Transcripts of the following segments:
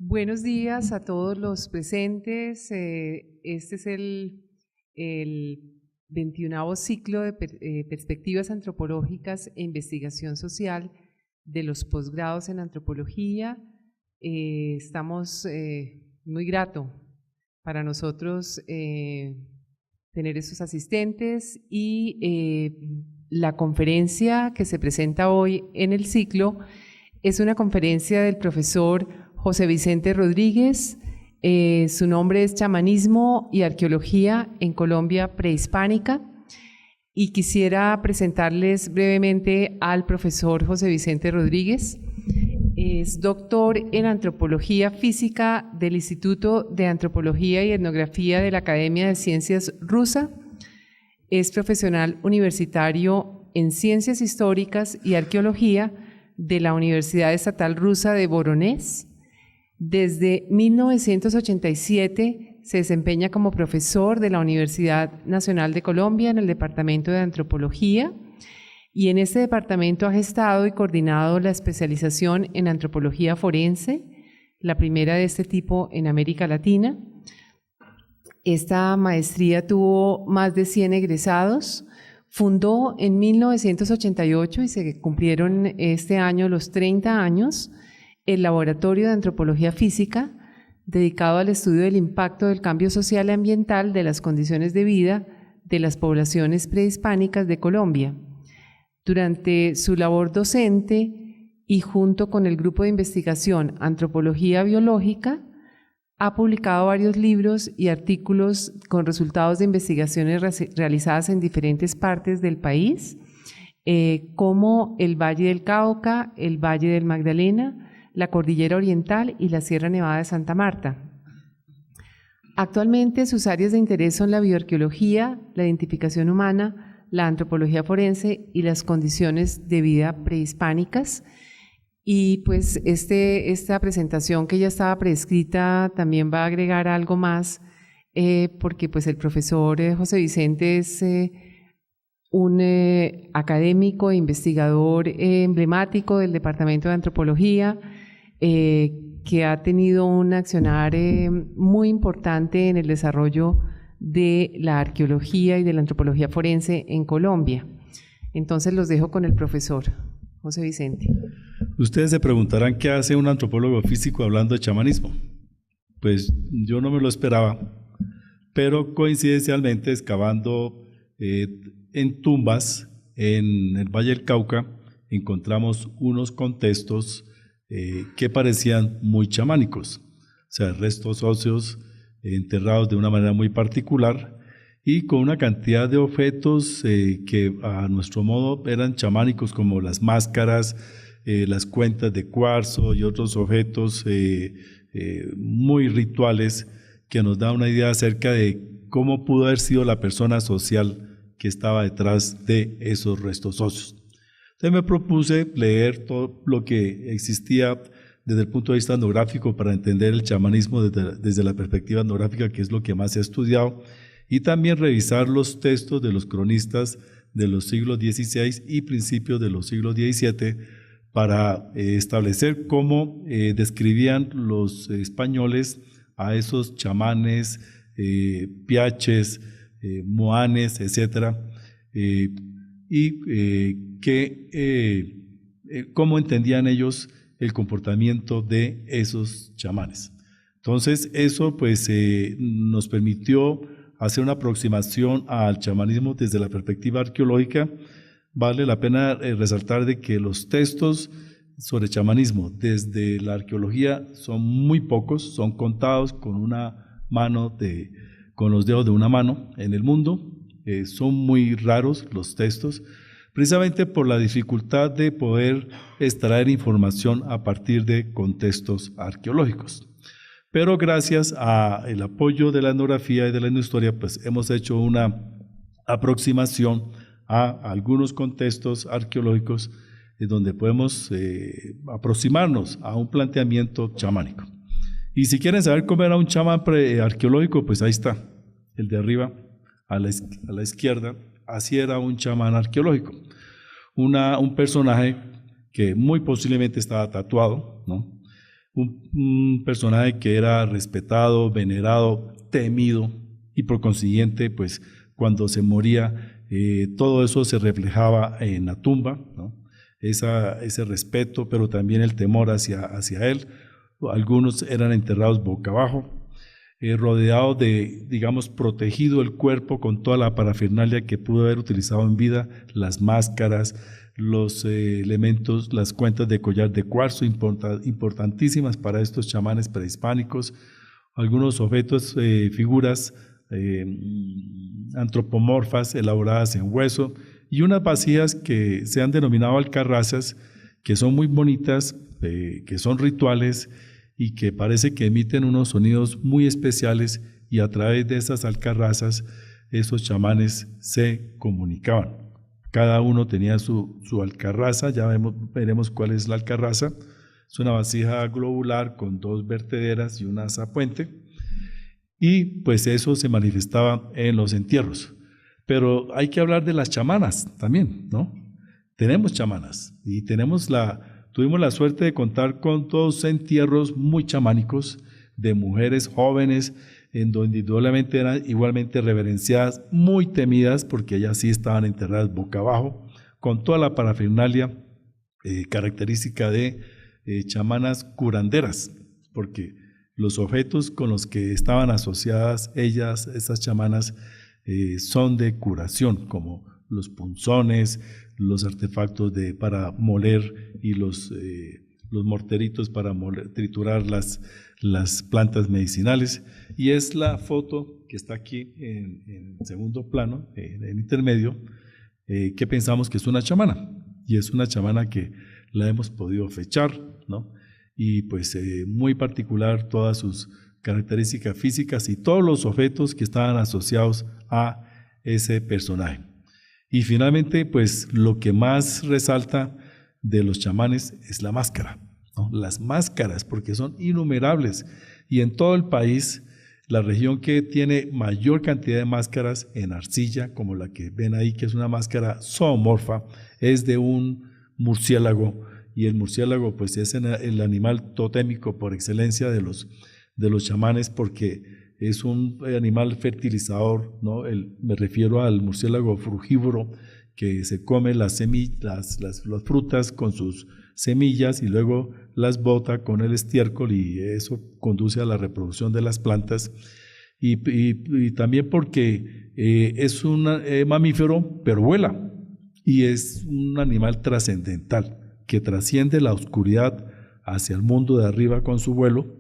Buenos días a todos los presentes. Este es el 21º ciclo de perspectivas antropológicas e investigación social de los posgrados en antropología. Estamos muy grato para nosotros tener estos asistentes y la conferencia que se presenta hoy en el ciclo es una conferencia del profesor José Vicente Rodríguez. Su nombre es Chamanismo y Arqueología en Colombia Prehispánica, y quisiera presentarles brevemente al profesor José Vicente Rodríguez. Es doctor en Antropología Física del Instituto de Antropología y Etnografía de la Academia de Ciencias Rusa. Es profesional universitario en Ciencias Históricas y Arqueología de la Universidad Estatal Rusa de Voronezh. Desde 1987 se desempeña como profesor de la Universidad Nacional de Colombia en el Departamento de Antropología, y en este departamento ha gestado y coordinado la especialización en antropología forense, la primera de este tipo en América Latina. Esta maestría tuvo más de 100 egresados. Fundó en 1988, y se cumplieron este año los 30 años, el Laboratorio de Antropología Física, dedicado al estudio del impacto del cambio social y ambiental de las condiciones de vida de las poblaciones prehispánicas de Colombia. Durante su labor docente y junto con el grupo de investigación Antropología Biológica, ha publicado varios libros y artículos con resultados de investigaciones realizadas en diferentes partes del país, como el Valle del Cauca, el Valle del Magdalena, la Cordillera Oriental y la Sierra Nevada de Santa Marta. Actualmente sus áreas de interés son la bioarqueología, la identificación humana, la antropología forense y las condiciones de vida prehispánicas. Y pues esta presentación, que ya estaba prescrita, también va a agregar algo más, porque pues el profesor José Vicente es un académico e investigador emblemático del Departamento de Antropología, que ha tenido un accionar muy importante en el desarrollo de la arqueología y de la antropología forense en Colombia. Entonces los dejo con el profesor José Vicente. Ustedes se preguntarán qué hace un antropólogo físico hablando de chamanismo. Pues yo no me lo esperaba, pero coincidencialmente excavando en tumbas en el Valle del Cauca encontramos unos contextos que parecían muy chamánicos, o sea, restos óseos enterrados de una manera muy particular y con una cantidad de objetos que a nuestro modo eran chamánicos, como las máscaras, las cuentas de cuarzo y otros objetos muy rituales, que nos da una idea acerca de cómo pudo haber sido la persona social que estaba detrás de esos restos óseos. Entonces me propuse leer todo lo que existía desde el punto de vista etnográfico para entender el chamanismo desde la perspectiva etnográfica, que es lo que más he estudiado, y también revisar los textos de los cronistas de los siglos XVI y principios de los siglos XVII para establecer cómo describían los españoles a esos chamanes, piaches, moanes, etcétera, cómo entendían ellos el comportamiento de esos chamanes. Entonces eso pues nos permitió hacer una aproximación al chamanismo desde la perspectiva arqueológica. Vale la pena resaltar de que los textos sobre chamanismo desde la arqueología son muy pocos, son contados con los dedos de una mano en el mundo. Son muy raros los textos, precisamente por la dificultad de poder extraer información a partir de contextos arqueológicos. Pero gracias al apoyo de la etnografía y de la etnohistoria, pues hemos hecho una aproximación a algunos contextos arqueológicos donde podemos aproximarnos a un planteamiento chamánico. Y si quieren saber cómo era un chamán arqueológico, pues ahí está, el de arriba a la izquierda. Así era un chamán arqueológico, un personaje que muy posiblemente estaba tatuado, ¿no? un personaje que era respetado, venerado, temido, y por consiguiente, pues cuando se moría, todo eso se reflejaba en la tumba, ¿no? Ese respeto, pero también el temor hacia él. Algunos eran enterrados boca abajo, rodeado de, digamos, protegido el cuerpo con toda la parafernalia que pudo haber utilizado en vida, las máscaras, los elementos, las cuentas de collar de cuarzo, importantísimas para estos chamanes prehispánicos, algunos objetos, figuras antropomorfas elaboradas en hueso, y unas vasijas que se han denominado alcarrazas, que son muy bonitas, que son rituales y que parece que emiten unos sonidos muy especiales, y a través de esas alcarrazas esos chamanes se comunicaban. Cada uno tenía su alcarraza, ya veremos cuál es la alcarraza. Es una vasija globular con 2 vertederas y una asa puente, y pues eso se manifestaba en los entierros. Pero hay que hablar de las chamanas también, ¿no? Tenemos chamanas y tuvimos la suerte de contar con 2 entierros muy chamánicos de mujeres jóvenes, en donde indudablemente eran igualmente reverenciadas, muy temidas, porque ellas sí estaban enterradas boca abajo, con toda la parafernalia característica de chamanas curanderas, porque los objetos con los que estaban asociadas ellas, esas chamanas, son de curación, como los punzones, los artefactos para moler, y los morteritos para triturar las plantas medicinales. Y es la foto que está aquí en segundo plano, en intermedio, que pensamos que es una chamana, y es una chamana que la hemos podido fechar, ¿no? Y pues muy particular todas sus características físicas y todos los objetos que estaban asociados a ese personaje. Y finalmente, pues lo que más resalta de los chamanes es la máscara, ¿no? Las máscaras, porque son innumerables, y en todo el país, la región que tiene mayor cantidad de máscaras en arcilla, como la que ven ahí, que es una máscara zoomorfa, es de un murciélago, y el murciélago pues es el animal totémico por excelencia de los chamanes, porque es un animal fertilizador, ¿no? Me refiero al murciélago frugívoro, que se come las frutas con sus semillas y luego las bota con el estiércol, y eso conduce a la reproducción de las plantas. Y también porque es un mamífero, pero vuela, y es un animal trascendental, que trasciende la oscuridad hacia el mundo de arriba con su vuelo,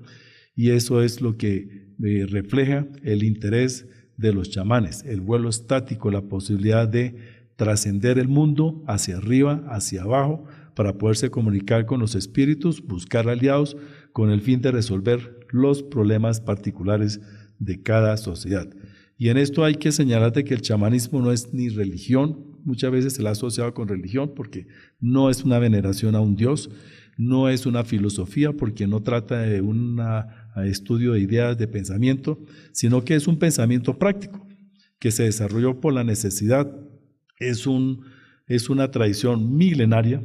y eso es lo que refleja el interés de los chamanes, el vuelo estático, la posibilidad de trascender el mundo hacia arriba, hacia abajo, para poderse comunicar con los espíritus, buscar aliados con el fin de resolver los problemas particulares de cada sociedad. Y en esto hay que señalar de que el chamanismo no es ni religión. Muchas veces se la ha asociado con religión, porque no es una veneración a un dios, no es una filosofía, porque no trata de un estudio de ideas, de pensamiento, sino que es un pensamiento práctico que se desarrolló por la necesidad. Es una tradición milenaria,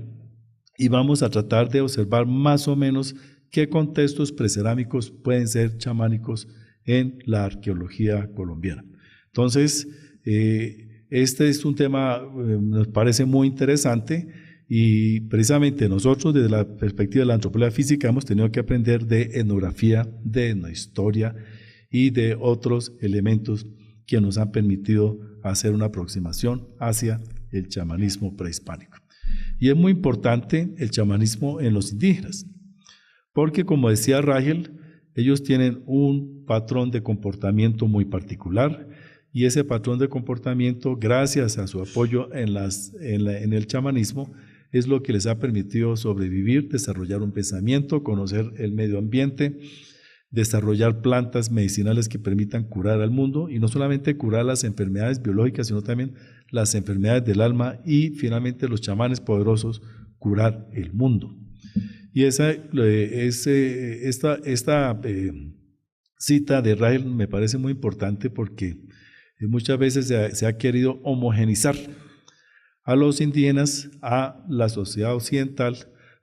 y vamos a tratar de observar más o menos qué contextos precerámicos pueden ser chamánicos en la arqueología colombiana. Entonces, este es un tema nos parece muy interesante, y precisamente nosotros desde la perspectiva de la antropología física hemos tenido que aprender de etnografía, de etnohistoria y de otros elementos que nos han permitido hacer una aproximación hacia el chamanismo prehispánico. Y es muy importante el chamanismo en los indígenas, porque como decía Rachel, ellos tienen un patrón de comportamiento muy particular, y ese patrón de comportamiento, gracias a su apoyo en el chamanismo, es lo que les ha permitido sobrevivir, desarrollar un pensamiento, conocer el medio ambiente, desarrollar plantas medicinales que permitan curar al mundo, y no solamente curar las enfermedades biológicas, sino también las enfermedades del alma, y finalmente los chamanes poderosos curar el mundo. Y esta cita de Rachel me parece muy importante, porque muchas veces se ha querido homogenizar a los indígenas a la sociedad occidental,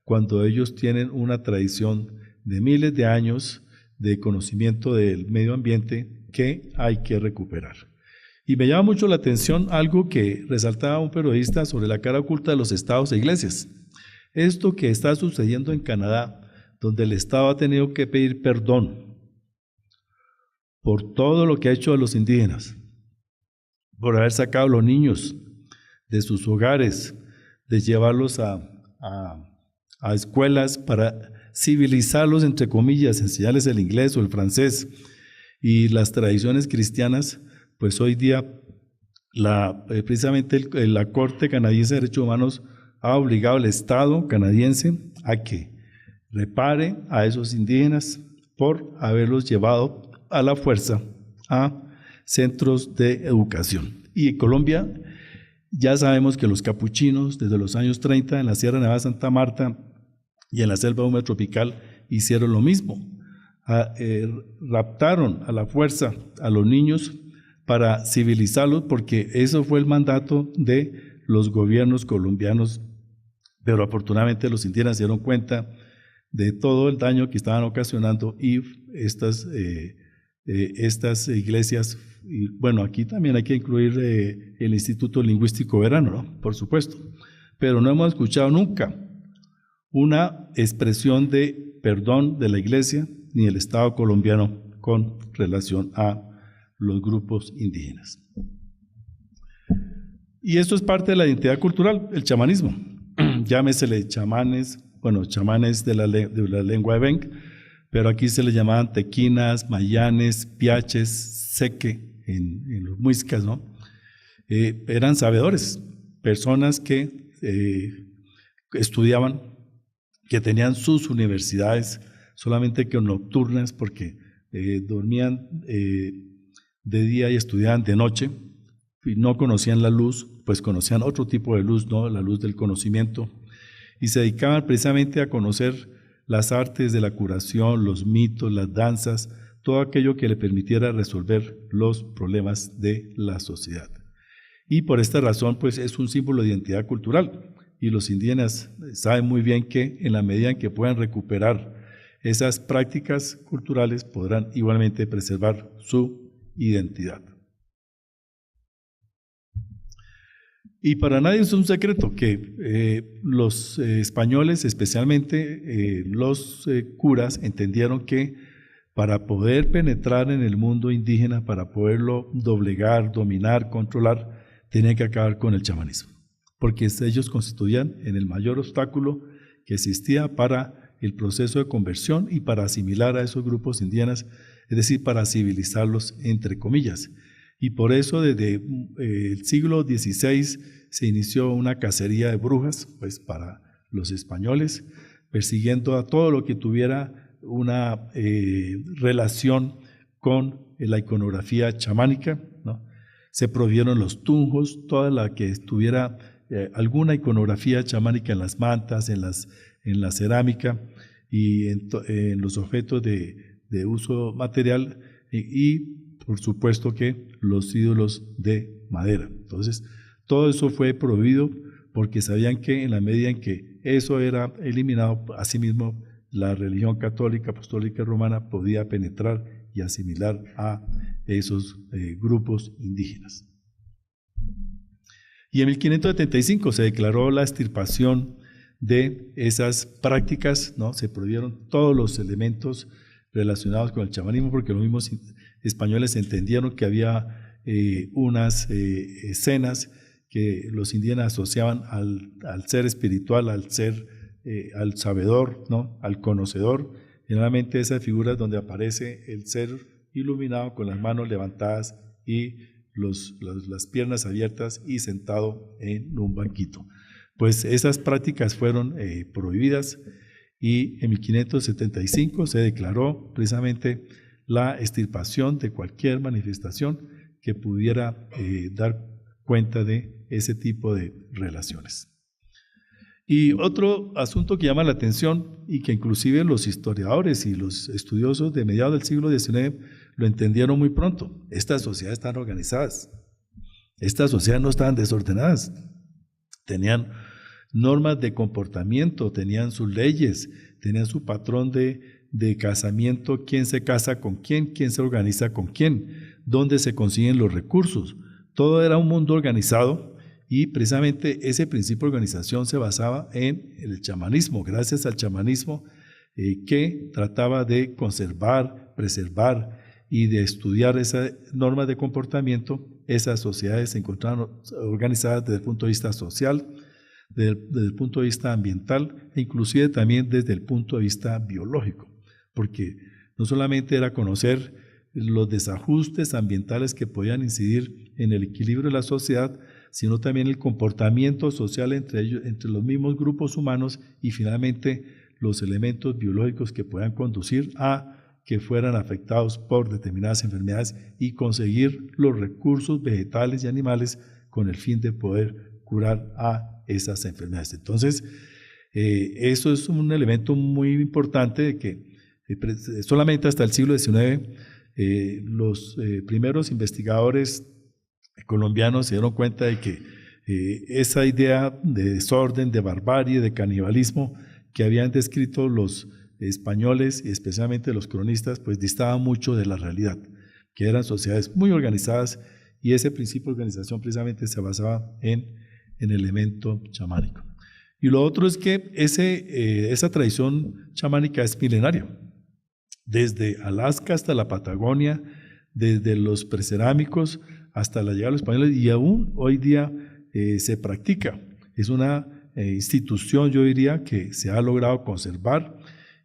cuando ellos tienen una tradición de miles de años de conocimiento del medio ambiente que hay que recuperar. Y me llama mucho la atención algo que resaltaba un periodista sobre la cara oculta de los estados e iglesias. Esto que está sucediendo en Canadá, donde el Estado ha tenido que pedir perdón por todo lo que ha hecho a los indígenas, por haber sacado a los niños de sus hogares, de llevarlos a escuelas para civilizarlos, entre comillas, enseñarles el inglés o el francés y las tradiciones cristianas. Pues hoy día precisamente la Corte Canadiense de Derechos Humanos ha obligado al Estado canadiense a que repare a esos indígenas por haberlos llevado a la fuerza a centros de educación. Y en Colombia ya sabemos que los capuchinos desde los años 30 en la Sierra Nevada de Santa Marta y en la selva húmeda tropical hicieron lo mismo. Raptaron a la fuerza a los niños para civilizarlos, porque eso fue el mandato de los gobiernos colombianos, pero afortunadamente los indígenas se dieron cuenta de todo el daño que estaban ocasionando y estas iglesias, y bueno, aquí también hay que incluir el Instituto Lingüístico Verano, ¿no? Por supuesto, pero no hemos escuchado nunca una expresión de perdón de la iglesia ni del Estado colombiano con relación a los grupos indígenas. Y esto es parte de la identidad cultural, el chamanismo. Llámesele chamanes, bueno, chamanes de la lengua evenc, pero aquí se le llamaban tequinas, mayanes, piaches, seque, en los muiscas, ¿no? Eran sabedores, personas que estudiaban, que tenían sus universidades, solamente que nocturnas, porque dormían de día y estudiaban de noche, y no conocían la luz, pues conocían otro tipo de luz, ¿no? La luz del conocimiento, y se dedicaban precisamente a conocer las artes de la curación, los mitos, las danzas, todo aquello que le permitiera resolver los problemas de la sociedad. Y por esta razón, pues es un símbolo de identidad cultural, y los indígenas saben muy bien que en la medida en que puedan recuperar esas prácticas culturales, podrán igualmente preservar su identidad. Y para nadie es un secreto que los españoles, especialmente los curas, entendieron que para poder penetrar en el mundo indígena, para poderlo doblegar, dominar, controlar, tenían que acabar con el chamanismo, porque ellos constituían en el mayor obstáculo que existía para el proceso de conversión y para asimilar a esos grupos indígenas, es decir, para civilizarlos, entre comillas. Y por eso desde el siglo XVI se inició una cacería de brujas, pues para los españoles, persiguiendo a todo lo que tuviera una relación con la iconografía chamánica, ¿no? Se prohibieron los tunjos, toda la que tuviera alguna iconografía chamánica en las mantas, en la cerámica y en los objetos de uso material y por supuesto que los ídolos de madera. Entonces, todo eso fue prohibido porque sabían que en la medida en que eso era eliminado, asimismo la religión católica, apostólica romana podía penetrar y asimilar a esos grupos indígenas. Y en 1575 se declaró la extirpación de esas prácticas, ¿no? Se prohibieron todos los elementos relacionados con el chamanismo porque los mismos españoles entendieron que había unas escenas que los indígenas asociaban al ser espiritual, al ser, al sabedor, ¿no? Al conocedor. Generalmente esas figuras donde aparece el ser iluminado con las manos levantadas y las piernas abiertas y sentado en un banquito. Pues esas prácticas fueron prohibidas y en 1575 se declaró precisamente la extirpación de cualquier manifestación que pudiera dar cuenta de ese tipo de relaciones. Y otro asunto que llama la atención y que inclusive los historiadores y los estudiosos de mediados del siglo XIX lo entendieron muy pronto: estas sociedades están organizadas, estas sociedades no estaban desordenadas, tenían normas de comportamiento, tenían sus leyes, tenían su patrón de de casamiento, quién se casa con quién se organiza con quién, dónde se consiguen los recursos. Todo era un mundo organizado y precisamente ese principio de organización se basaba en el chamanismo, gracias al chamanismo que trataba de conservar, preservar y de estudiar esas normas de comportamiento. Esas sociedades se encontraban organizadas desde el punto de vista social, desde el punto de vista ambiental e inclusive también desde el punto de vista biológico, porque no solamente era conocer los desajustes ambientales que podían incidir en el equilibrio de la sociedad, sino también el comportamiento social entre ellos, entre los mismos grupos humanos y finalmente los elementos biológicos que puedan conducir a que fueran afectados por determinadas enfermedades y conseguir los recursos vegetales y animales con el fin de poder curar a esas enfermedades. Entonces, eso es un elemento muy importante de que solamente hasta el siglo XIX los primeros investigadores colombianos se dieron cuenta de que esa idea de desorden, de barbarie, de canibalismo que habían descrito los españoles y especialmente los cronistas, pues distaba mucho de la realidad, que eran sociedades muy organizadas y ese principio de organización precisamente se basaba en el elemento chamánico. Y lo otro es que esa tradición chamánica es milenaria, desde Alaska hasta la Patagonia, desde los precerámicos hasta la llegada de los españoles y aún hoy día se practica. Es una institución, yo diría, que se ha logrado conservar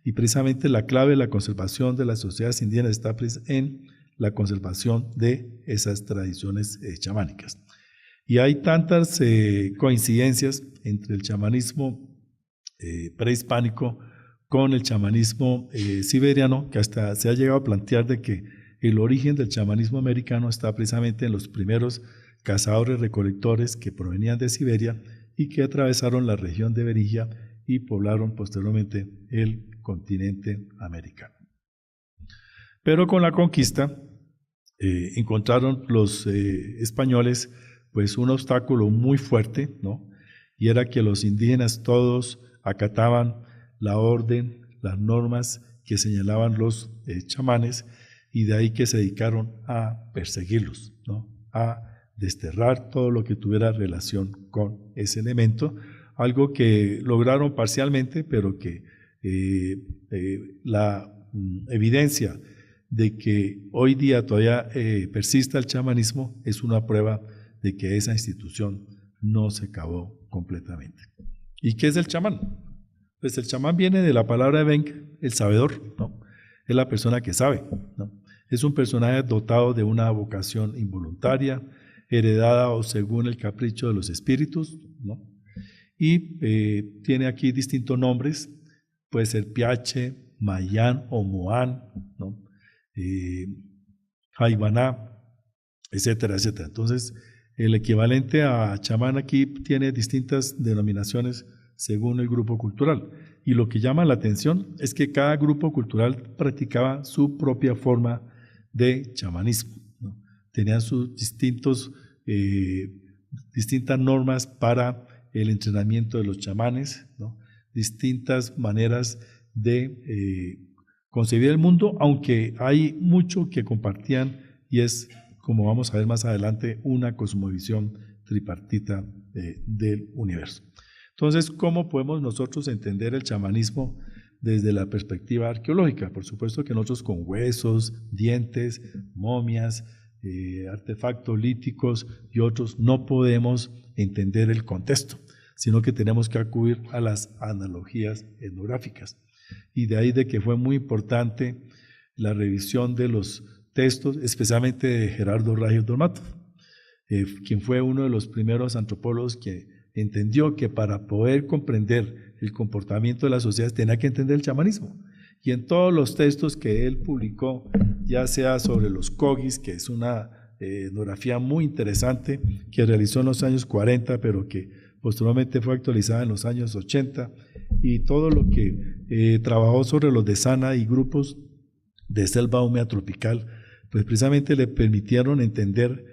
y precisamente la clave de la conservación de las sociedades indígenas está en la conservación de esas tradiciones chamánicas. Y hay tantas coincidencias entre el chamanismo prehispánico con el chamanismo siberiano, que hasta se ha llegado a plantear de que el origen del chamanismo americano está precisamente en los primeros cazadores recolectores que provenían de Siberia y que atravesaron la región de Beringia y poblaron posteriormente el continente americano. Pero con la conquista encontraron los españoles pues un obstáculo muy fuerte, ¿no? Y era que los indígenas todos acataban la orden, las normas que señalaban los chamanes y de ahí que se dedicaron a perseguirlos, ¿no? A desterrar todo lo que tuviera relación con ese elemento, algo que lograron parcialmente, pero que la evidencia de que hoy día todavía persista el chamanismo es una prueba de que esa institución no se acabó completamente. ¿Y qué es el chamán? Pues el chamán viene de la palabra Evenk, el sabedor, ¿no? Es la persona que sabe, ¿no? Es un personaje dotado de una vocación involuntaria, heredada o según el capricho de los espíritus, ¿no? Y tiene aquí distintos nombres, puede ser Piache, Mayán o Moán, ¿no? Jaibaná, etcétera, etcétera. Entonces, el equivalente a chamán aquí tiene distintas denominaciones según el grupo cultural. Y lo que llama la atención es que cada grupo cultural practicaba su propia forma de chamanismo, ¿no? Tenían sus distintas normas para el entrenamiento de los chamanes, ¿no? Distintas maneras de concebir el mundo, aunque hay mucho que compartían y es, como vamos a ver más adelante, una cosmovisión tripartita del universo. Entonces, ¿cómo podemos nosotros entender el chamanismo desde la perspectiva arqueológica? Por supuesto que nosotros con huesos, dientes, momias, artefactos líticos y otros no podemos entender el contexto, sino que tenemos que acudir a las analogías etnográficas. Y de ahí de que fue muy importante la revisión de los textos, especialmente de Gerardo Rayos Dolmato, quien fue uno de los primeros antropólogos que entendió que para poder comprender el comportamiento de las sociedades tenía que entender el chamanismo. Y en todos los textos que él publicó, ya sea sobre los Kogis, que es una etnografía muy interesante que realizó en los años 40, pero que posteriormente fue actualizada en los años 80, y todo lo que trabajó sobre los de Sana y grupos de selva húmeda tropical, pues precisamente le permitieron entender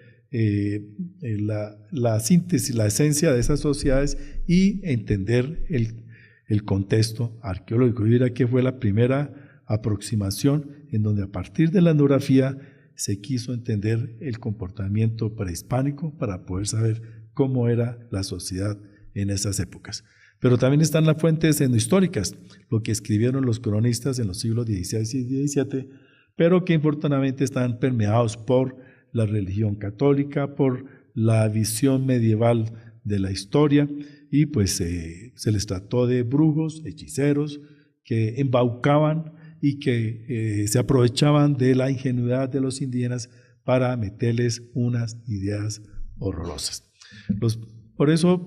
la síntesis, la esencia de esas sociedades y entender el contexto arqueológico. Yo diría que fue la primera aproximación en donde a partir de la etnografía se quiso entender el comportamiento prehispánico para poder saber cómo era la sociedad en esas épocas. Pero también están las fuentes etnohistóricas, lo que escribieron los cronistas en los siglos XVI y XVII, pero que infortunadamente están permeados por la religión católica, por la visión medieval de la historia, y pues se les trató de brujos, hechiceros, que embaucaban y que se aprovechaban de la ingenuidad de los indígenas para meterles unas ideas horrorosas. Por eso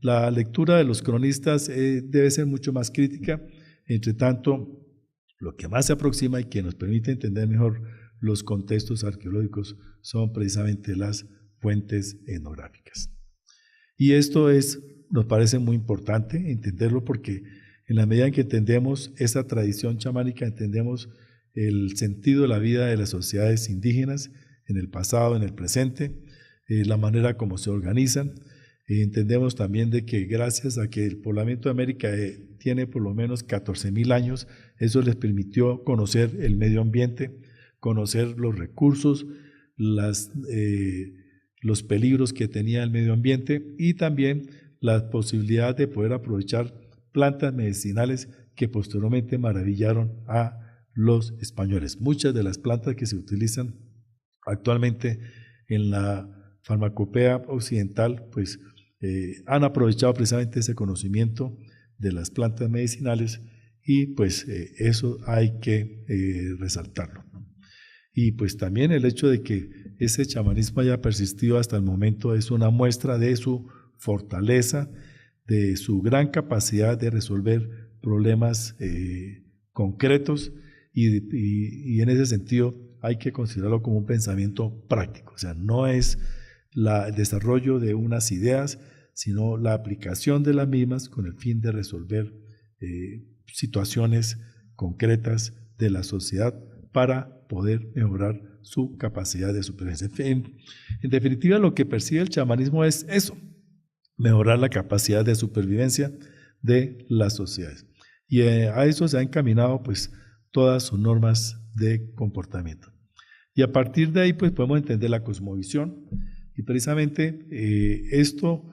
la lectura de los cronistas debe ser mucho más crítica. Entre tanto, lo que más se aproxima y que nos permite entender mejor los contextos arqueológicos son precisamente las fuentes etnográficas. Y esto nos parece muy importante entenderlo porque en la medida en que entendemos esa tradición chamánica, entendemos el sentido de la vida de las sociedades indígenas en el pasado, en el presente, la manera como se organizan. Entendemos también de que gracias a que el poblamiento de América tiene por lo menos 14.000 años, eso les permitió conocer el medio ambiente, conocer los recursos, los peligros que tenía el medio ambiente y también la posibilidad de poder aprovechar plantas medicinales que posteriormente maravillaron a los españoles. Muchas de las plantas que se utilizan actualmente en la farmacopea occidental pues han aprovechado precisamente ese conocimiento de las plantas medicinales y pues eso hay que resaltarlo, ¿no? Y pues también el hecho de que ese chamanismo haya persistido hasta el momento es una muestra de su fortaleza, de su gran capacidad de resolver problemas concretos y en ese sentido hay que considerarlo como un pensamiento práctico, o sea, no es el desarrollo de unas ideas, sino la aplicación de las mismas con el fin de resolver situaciones concretas de la sociedad para poder mejorar su capacidad de supervivencia. En definitiva, lo que persigue el chamanismo es eso, mejorar la capacidad de supervivencia de las sociedades. Y a eso se han encaminado pues todas sus normas de comportamiento. Y a partir de ahí pues podemos entender la cosmovisión y precisamente esto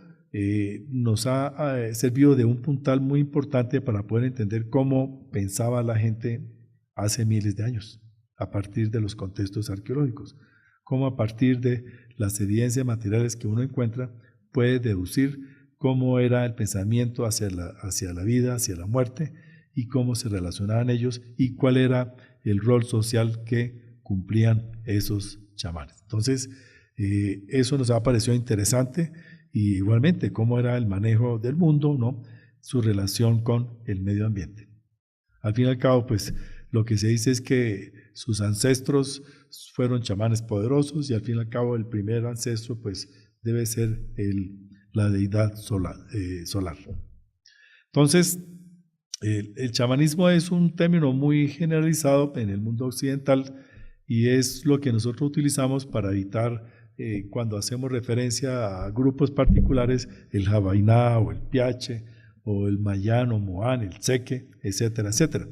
nos ha servido de un puntal muy importante para poder entender cómo pensaba la gente hace miles de años, a partir de los contextos arqueológicos, cómo a partir de las evidencias materiales que uno encuentra puede deducir cómo era el pensamiento hacia la vida, hacia la muerte y cómo se relacionaban ellos y cuál era el rol social que cumplían esos chamanes. Entonces, eso nos ha parecido interesante y igualmente cómo era el manejo del mundo, ¿no? Su relación con el medio ambiente. Al fin y al cabo, pues lo que se dice es que sus ancestros fueron chamanes poderosos y al fin y al cabo el primer ancestro pues debe ser la deidad solar. Entonces, el chamanismo es un término muy generalizado en el mundo occidental y es lo que nosotros utilizamos para evitar cuando hacemos referencia a grupos particulares, el Javainá o el Piache o el Mayán o Moán, el Tseque, etcétera, etcétera.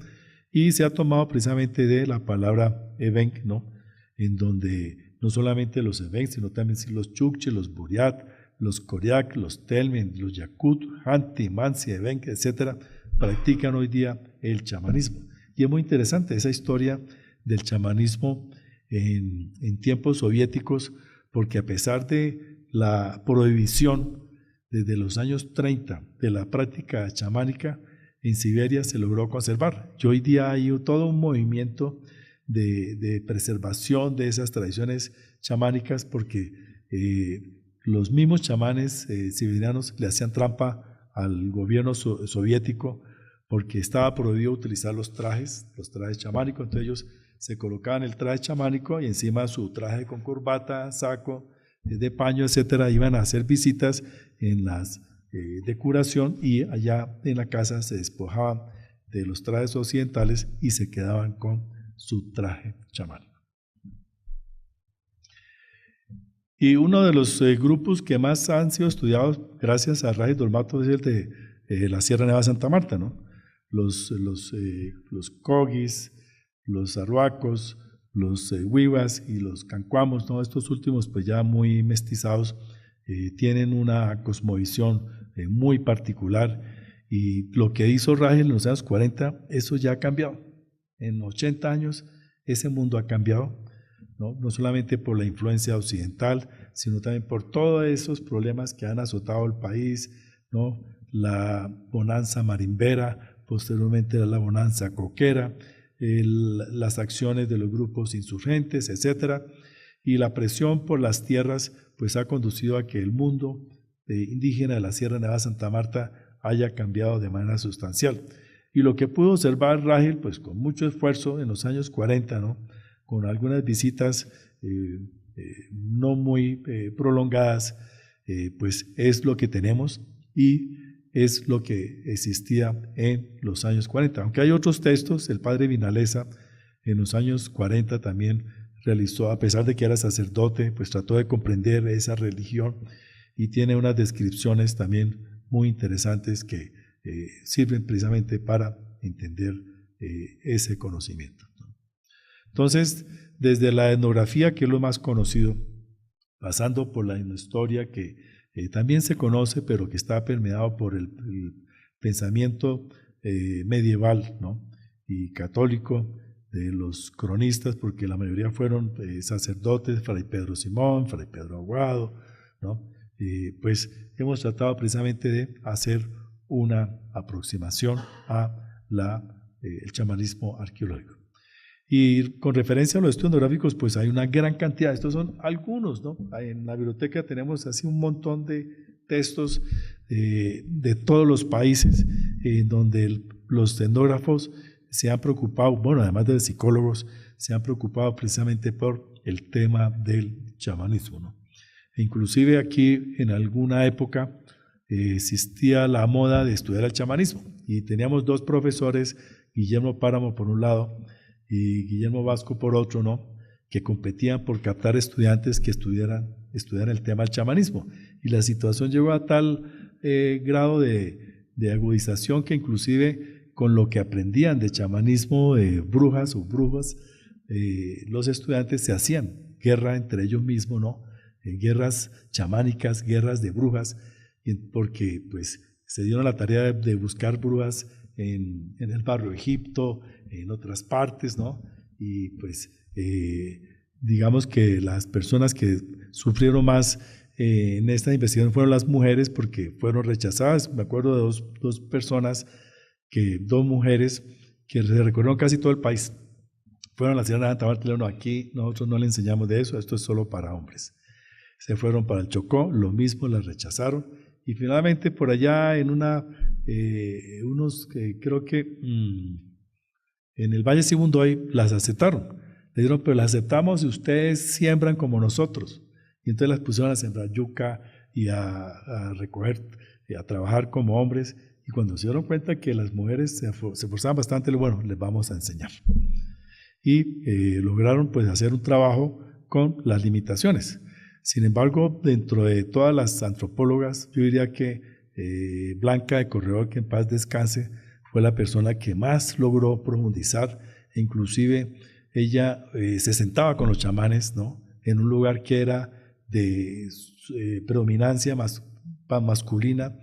Y se ha tomado precisamente de la palabra Evenk, ¿no? En donde no solamente los Evenk, sino también los Chukchi, los Buriat, los Koryak, los Telmen, los Yakut, Hanti, Mansi, Evenk, etcétera, practican hoy día el chamanismo. Y es muy interesante esa historia del chamanismo en tiempos soviéticos, porque a pesar de la prohibición desde los años 30 de la práctica chamánica, en Siberia se logró conservar. Y hoy día hay todo un movimiento de preservación de esas tradiciones chamánicas porque los mismos chamanes siberianos le hacían trampa al gobierno soviético porque estaba prohibido utilizar los trajes chamánicos, entonces ellos se colocaban el traje chamánico y encima su traje con corbata, saco de paño, etcétera, iban a hacer visitas en las de curación y allá en la casa se despojaban de los trajes occidentales y se quedaban con su traje chamánico. Y uno de los grupos que más han sido estudiados gracias a Raji Dolmatov es el de la Sierra Nevada de Santa Marta, ¿no? los cogis, los arhuacos, los huivas y los cancuamos, ¿no? Estos últimos pues ya muy mestizados, tienen una cosmovisión muy particular, y lo que hizo Ragel en los años 40, eso ya ha cambiado. En 80 años ese mundo ha cambiado, no solamente por la influencia occidental, sino también por todos esos problemas que han azotado el país, ¿no? La bonanza marimbera, posteriormente la bonanza coquera, las acciones de los grupos insurgentes, etcétera, y la presión por las tierras pues ha conducido a que el mundo indígena de la Sierra Nevada de Santa Marta haya cambiado de manera sustancial. Y lo que pudo observar Ragel, pues con mucho esfuerzo en los años 40, ¿no? Con algunas visitas no muy prolongadas, pues es lo que tenemos y es lo que existía en los años 40. Aunque hay otros textos, el padre Vinalesa en los años 40 también realizó, a pesar de que era sacerdote, pues trató de comprender esa religión y tiene unas descripciones también muy interesantes que sirven precisamente para entender ese conocimiento. Entonces, desde la etnografía, que es lo más conocido, pasando por la etnohistoria, que también se conoce, pero que está permeado por el pensamiento medieval, ¿no? Y católico de los cronistas, porque la mayoría fueron sacerdotes, Fray Pedro Simón, Fray Pedro Aguado, ¿no? Pues hemos tratado precisamente de hacer una aproximación a el chamanismo arqueológico. Y con referencia a los estudios etnográficos, pues hay una gran cantidad, estos son algunos, ¿no? En la biblioteca tenemos así un montón de textos de todos los países, donde los etnógrafos se han preocupado, bueno, además de psicólogos, se han preocupado precisamente por el tema del chamanismo, ¿no? E inclusive aquí en alguna época existía la moda de estudiar el chamanismo, y teníamos dos profesores, Guillermo Páramo por un lado y Guillermo Vasco por otro, ¿no? Que competían por captar estudiantes que estudiaran el tema del chamanismo, y la situación llegó a tal grado de agudización que inclusive con lo que aprendían de chamanismo, de brujas o brujas, los estudiantes se hacían guerra entre ellos mismos, ¿no? Guerras chamánicas, guerras de brujas, porque pues se dieron la tarea de buscar brujas en el barrio de Egipto, en otras partes, ¿no? Y pues digamos que las personas que sufrieron más en esta investigación fueron las mujeres, porque fueron rechazadas. Me acuerdo de dos personas, dos mujeres que se recorrieron casi todo el país. Fueron a la Sierra de Santa Marta y dijeron: aquí nosotros no le enseñamos de eso, esto es solo para hombres. Se fueron para el Chocó, lo mismo, las rechazaron, y finalmente por allá en creo que en el Valle Sibundoy las aceptaron. Le dijeron: pero las aceptamos si ustedes siembran como nosotros. Y entonces las pusieron a sembrar yuca y a recoger, y a trabajar como hombres, y cuando se dieron cuenta que las mujeres se esforzaban bastante, bueno, les vamos a enseñar. Y lograron pues hacer un trabajo con las limitaciones. Sin embargo, dentro de todas las antropólogas, yo diría que Blanca de Corredor, que en paz descanse, fue la persona que más logró profundizar, e inclusive ella se sentaba con los chamanes, ¿no? En un lugar que era de predominancia masculina,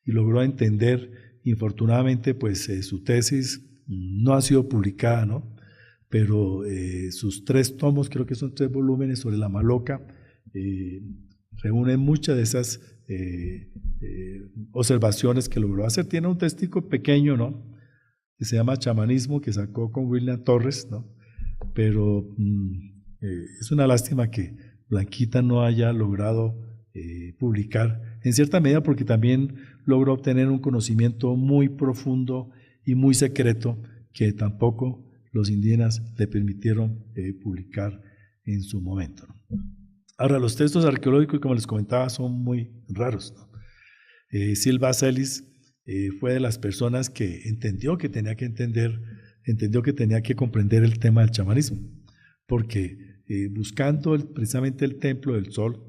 y logró entender. Infortunadamente, pues su tesis no ha sido publicada, ¿no? Pero sus 3 tomos, creo que son 3 volúmenes sobre la maloca, reúnen muchas de esas observaciones que logró hacer. Tiene un textico pequeño, ¿no? Que se llama Chamanismo, que sacó con William Torres, ¿no? Pero es una lástima que Blanquita no haya logrado publicar, en cierta medida porque también logró obtener un conocimiento muy profundo y muy secreto que tampoco los indígenas le permitieron publicar en su momento, ¿no? Ahora, los textos arqueológicos, como les comentaba, son muy raros, ¿no? Silva Celis fue de las personas que entendió que tenía que comprender el tema del chamanismo, porque buscando precisamente el Templo del Sol,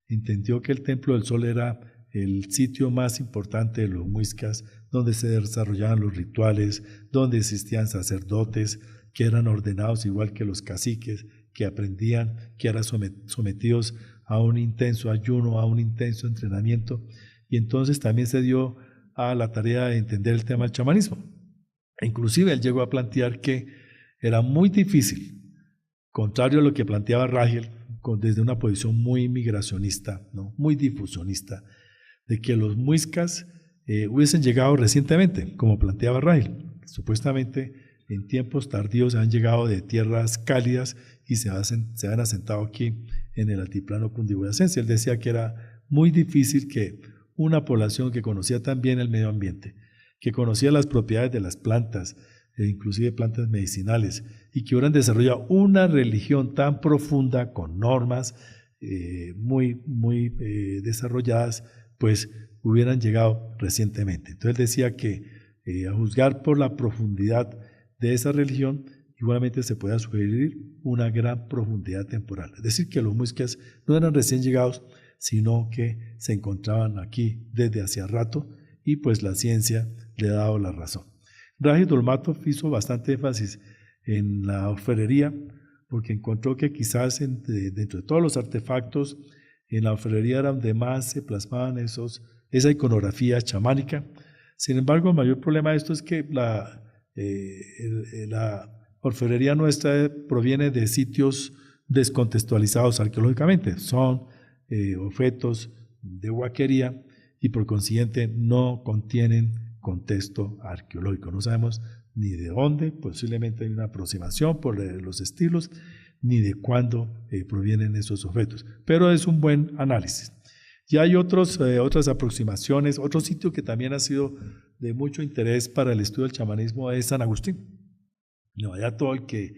entendió que el Templo del Sol era el sitio más importante de los muiscas, donde se desarrollaban los rituales, donde existían sacerdotes que eran ordenados igual que los caciques, que aprendían, que eran sometidos a un intenso ayuno, a un intenso entrenamiento, y entonces también se dio a la tarea de entender el tema del chamanismo. E inclusive él llegó a plantear que era muy difícil, contrario a lo que planteaba Ragel, desde una posición muy migracionista, ¿no? Muy difusionista, de que los muiscas hubiesen llegado recientemente, como planteaba Ragel. Supuestamente en tiempos tardíos han llegado de tierras cálidas y se han asentado aquí en el altiplano cundiboyacense. Él decía que era muy difícil que una población que conocía tan bien el medio ambiente, que conocía las propiedades de las plantas, inclusive plantas medicinales, y que hubieran desarrollado una religión tan profunda, con normas muy desarrolladas, pues hubieran llegado recientemente. Entonces él decía que a juzgar por la profundidad de esa religión, igualmente se puede sugerir una gran profundidad temporal. Es decir, que los muiscas no eran recién llegados, sino que se encontraban aquí desde hacía rato, y pues la ciencia le ha dado la razón. Ragel Dolmatov hizo bastante énfasis en la orfebrería, porque encontró que quizás dentro de todos los artefactos, en la orfebrería era donde más se plasmaban esa iconografía chamánica. Sin embargo, el mayor problema de esto es que la orfebrería nuestra proviene de sitios descontextualizados arqueológicamente. Son objetos de huaquería y por consiguiente no contienen contexto arqueológico. No sabemos ni de dónde, posiblemente hay una aproximación por los estilos, ni de cuándo provienen esos objetos, pero es un buen análisis. Y hay otras aproximaciones. Otro sitio que también ha sido de mucho interés para el estudio del chamanismo es San Agustín. No, ya todo el que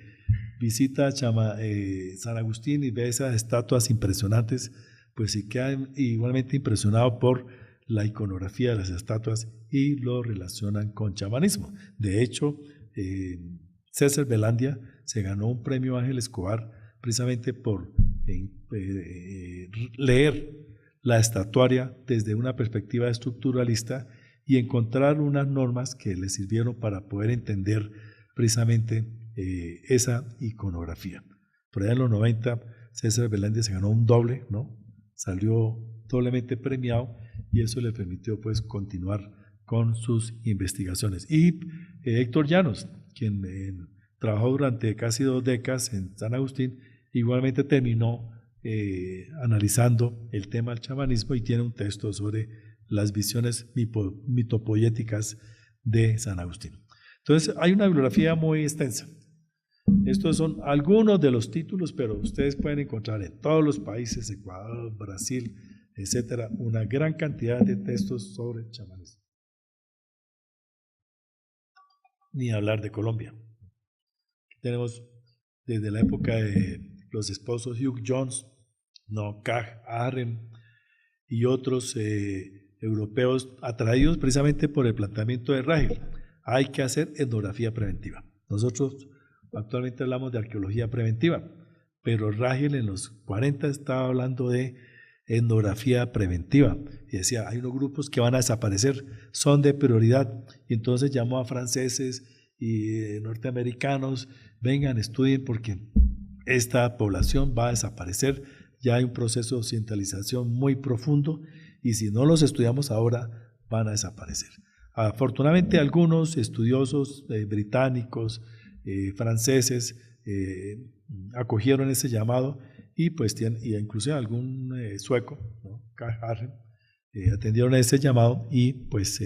visita San Agustín y ve esas estatuas impresionantes, pues sí queda igualmente impresionado por la iconografía de las estatuas y lo relacionan con chamanismo. De hecho, César Velandia se ganó un premio Ángel Escobar precisamente por leer la estatuaria desde una perspectiva estructuralista y encontrar unas normas que le sirvieron para poder entender precisamente esa iconografía. Por allá en los 90, César Velandia se ganó un doble, ¿no? Salió doblemente premiado y eso le permitió pues continuar con sus investigaciones. Y Héctor Llanos, quien trabajó durante casi 2 décadas en San Agustín, igualmente terminó analizando el tema del chamanismo y tiene un texto sobre las visiones mitopoéticas de San Agustín. Entonces hay una bibliografía muy extensa. Estos son algunos de los títulos, pero ustedes pueden encontrar en todos los países, Ecuador, Brasil, etcétera, una gran cantidad de textos sobre chamanismo. Ni hablar de Colombia. Tenemos desde la época de los esposos Hugh Jones, Kaj Arrem y otros europeos atraídos precisamente por el planteamiento de Ragel. Hay que hacer etnografía preventiva. Nosotros actualmente hablamos de arqueología preventiva, pero Ragel en los 40 estaba hablando de etnografía preventiva y decía, hay unos grupos que van a desaparecer, son de prioridad, y entonces llamó a franceses y norteamericanos, vengan, estudien porque esta población va a desaparecer, ya hay un proceso de occidentalización muy profundo y si no los estudiamos ahora van a desaparecer. Afortunadamente algunos estudiosos británicos, franceses acogieron ese llamado y pues inclusive algún sueco, ¿no? Kaj Arrem, atendieron a ese llamado y pues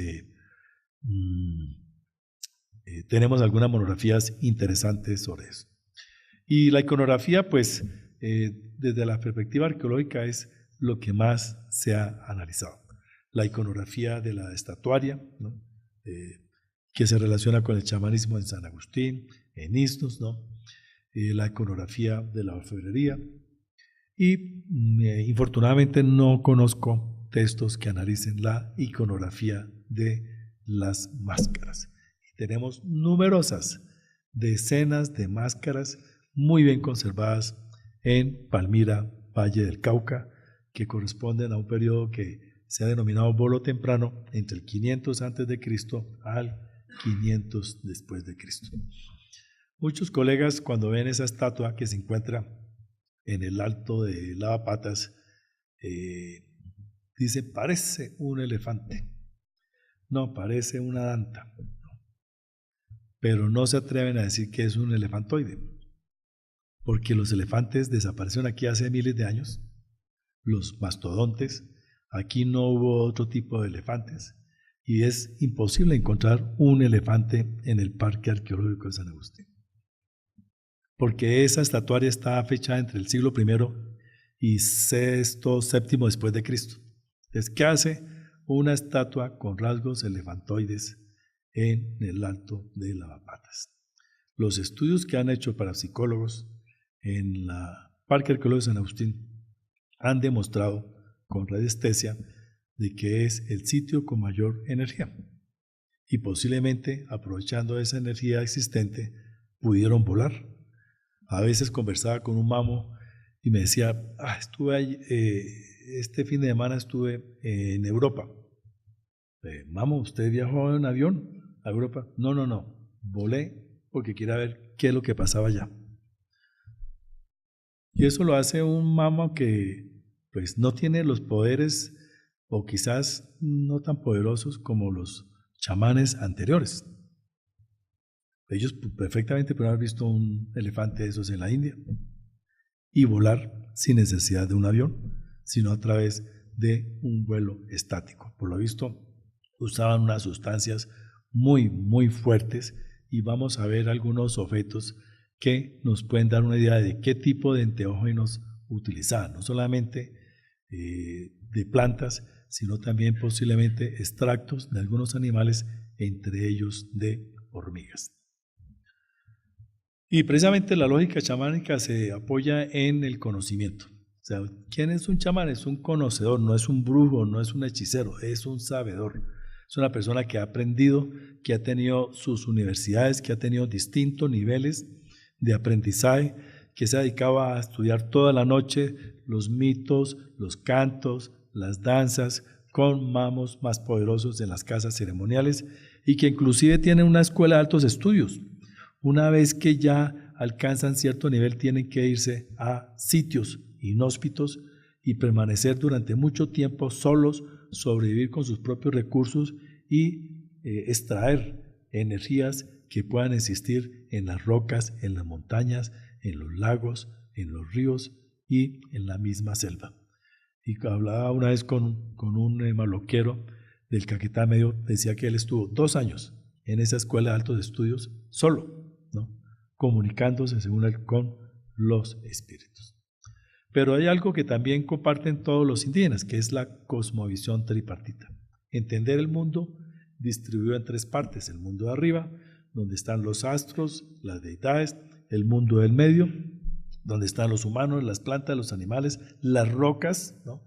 tenemos algunas monografías interesantes sobre eso. Y la iconografía pues desde la perspectiva arqueológica es lo que más se ha analizado. La iconografía de la estatuaria, ¿no? Que se relaciona con el chamanismo en San Agustín, en Isnos, ¿no? La iconografía de la orfebrería y infortunadamente no conozco textos que analicen la iconografía de las máscaras. Y tenemos numerosas decenas de máscaras muy bien conservadas en Palmira, Valle del Cauca, que corresponden a un periodo que se ha denominado bolo temprano entre el 500 antes de Cristo al 500 después de Cristo. Muchos colegas, cuando ven esa estatua que se encuentra en el alto de Lavapatas, dicen, parece un elefante. No, parece una danta. Pero no se atreven a decir que es un elefantoide, porque los elefantes desaparecieron aquí hace miles de años, los mastodontes, aquí no hubo otro tipo de elefantes, y es imposible encontrar un elefante en el Parque Arqueológico de San Agustín, porque esa estatuaria está fechada entre el siglo I y VI, VII después de Cristo. Entonces, ¿qué hace una estatua con rasgos elefantoides en el alto de Lavapatas? Los estudios que han hecho parapsicólogos en el Parque Arqueológico de San Agustín han demostrado con radiestesia de que es el sitio con mayor energía, y posiblemente aprovechando esa energía existente pudieron volar. A veces conversaba con un mamo y me decía, estuve ahí, este fin de semana estuve en Europa. Mamo, ¿usted viajó en avión a Europa? No, volé porque quería ver qué es lo que pasaba allá. Y eso lo hace un mamo que pues no tiene los poderes, o quizás no tan poderosos como los chamanes anteriores. Ellos perfectamente pueden haber visto un elefante de esos en la India y volar sin necesidad de un avión, sino a través de un vuelo estático. Por lo visto, usaban unas sustancias muy, muy fuertes, y vamos a ver algunos objetos que nos pueden dar una idea de qué tipo de enteógenos utilizaban, no solamente de plantas, sino también posiblemente extractos de algunos animales, entre ellos de hormigas. Y precisamente la lógica chamánica se apoya en el conocimiento. O sea, ¿quién es un chamán? Es un conocedor, no es un brujo, no es un hechicero, es un sabedor. Es una persona que ha aprendido, que ha tenido sus universidades, que ha tenido distintos niveles de aprendizaje, que se ha dedicado a estudiar toda la noche los mitos, los cantos, las danzas, con mamos más poderosos en las casas ceremoniales, y que inclusive tienen una escuela de altos estudios. Una vez que ya alcanzan cierto nivel, tienen que irse a sitios inhóspitos y permanecer durante mucho tiempo solos, sobrevivir con sus propios recursos y extraer energías que puedan existir en las rocas, en las montañas, en los lagos, en los ríos y en la misma selva. Y hablaba una vez con un maloquero del Caquetá Medio, decía que él estuvo 2 años en esa escuela de altos estudios solo, ¿no?, comunicándose, según él, con los espíritus. Pero hay algo que también comparten todos los indígenas, que es la cosmovisión tripartita. Entender el mundo distribuido en 3 partes: el mundo de arriba, donde están los astros, las deidades; el mundo del medio, donde están los humanos, las plantas, los animales, las rocas, ¿no?,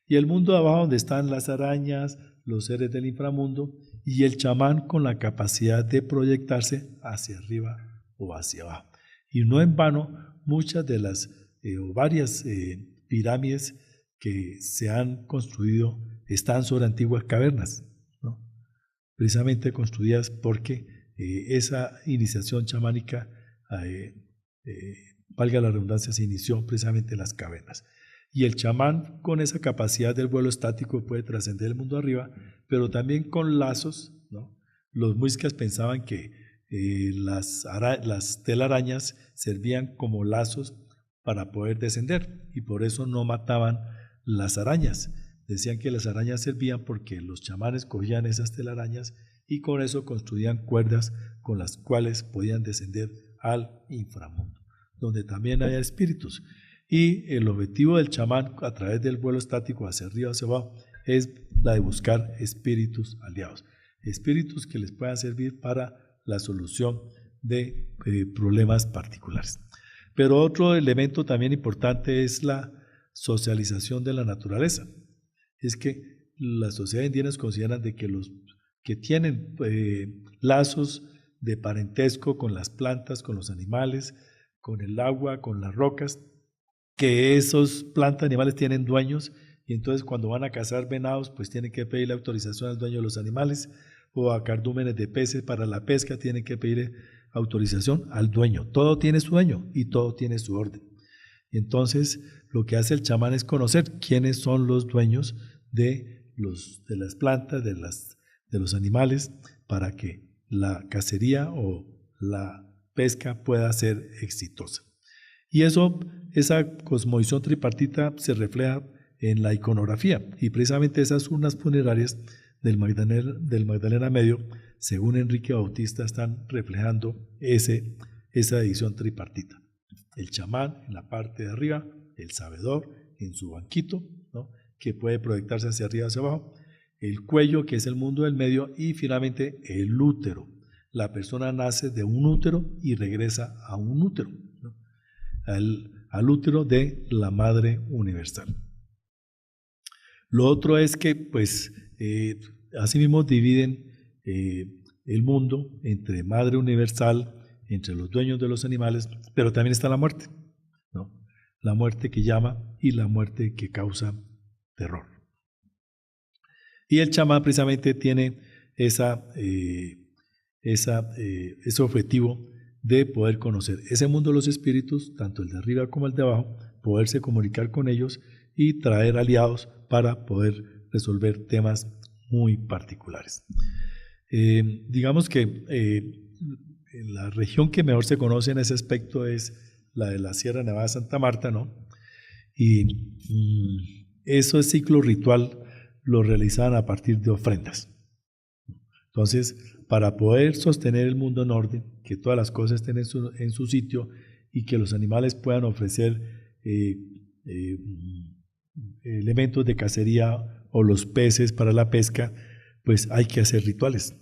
y el mundo de abajo, donde están las arañas, los seres del inframundo, y el chamán con la capacidad de proyectarse hacia arriba o hacia abajo. Y no en vano, muchas de las o varias pirámides que se han construido están sobre antiguas cavernas, ¿no?, precisamente construidas porque esa iniciación chamánica, valga la redundancia, se inició precisamente en las cavernas. Y el chamán, con esa capacidad del vuelo estático, puede trascender el mundo arriba, pero también con lazos, ¿no? Los muiscas pensaban que las telarañas servían como lazos para poder descender, y por eso no mataban las arañas. Decían que las arañas servían porque los chamanes cogían esas telarañas y con eso construían cuerdas con las cuales podían descender al inframundo, donde también hay espíritus. Y el objetivo del chamán, a través del vuelo estático hacia arriba, hacia abajo, es la de buscar espíritus aliados, espíritus que les puedan servir para la solución de problemas particulares. Pero otro elemento también importante es la socialización de la naturaleza. Es que las sociedades indígenas consideran de que los que tienen lazos de parentesco con las plantas, con los animales, con el agua, con las rocas, que esos plantas, animales tienen dueños y entonces cuando van a cazar venados, pues tienen que pedirle autorización al dueño de los animales, o a cardúmenes de peces para la pesca, tienen que pedir autorización al dueño. Todo tiene su dueño y todo tiene su orden. Y entonces lo que hace el chamán es conocer quiénes son los dueños de las plantas, de los animales, para que la cacería o la pesca pueda ser exitosa. Y esa cosmovisión tripartita se refleja en la iconografía, y precisamente esas urnas funerarias del Magdalena Medio, según Enrique Bautista, están reflejando esa edición tripartita. El chamán en la parte de arriba, el sabedor en su banquito, ¿no?, que puede proyectarse hacia arriba, hacia abajo, el cuello, que es el mundo del medio, y finalmente el útero. La persona nace de un útero y regresa a un útero, ¿no?, al útero de la Madre Universal. Lo otro es que, pues, asimismo dividen el mundo entre Madre Universal, entre los dueños de los animales, pero también está la muerte, ¿no? La muerte que llama y la muerte que causa terror. Y el chamán precisamente tiene ese objetivo de poder conocer ese mundo de los espíritus, tanto el de arriba como el de abajo, poderse comunicar con ellos y traer aliados para poder resolver temas muy particulares. Digamos que la región que mejor se conoce en ese aspecto es la de la Sierra Nevada de Santa Marta, ¿no? Y ese ciclo ritual lo realizaban a partir de ofrendas. Entonces, para poder sostener el mundo en orden, que todas las cosas estén en su sitio y que los animales puedan ofrecer elementos de cacería o los peces para la pesca, pues hay que hacer rituales.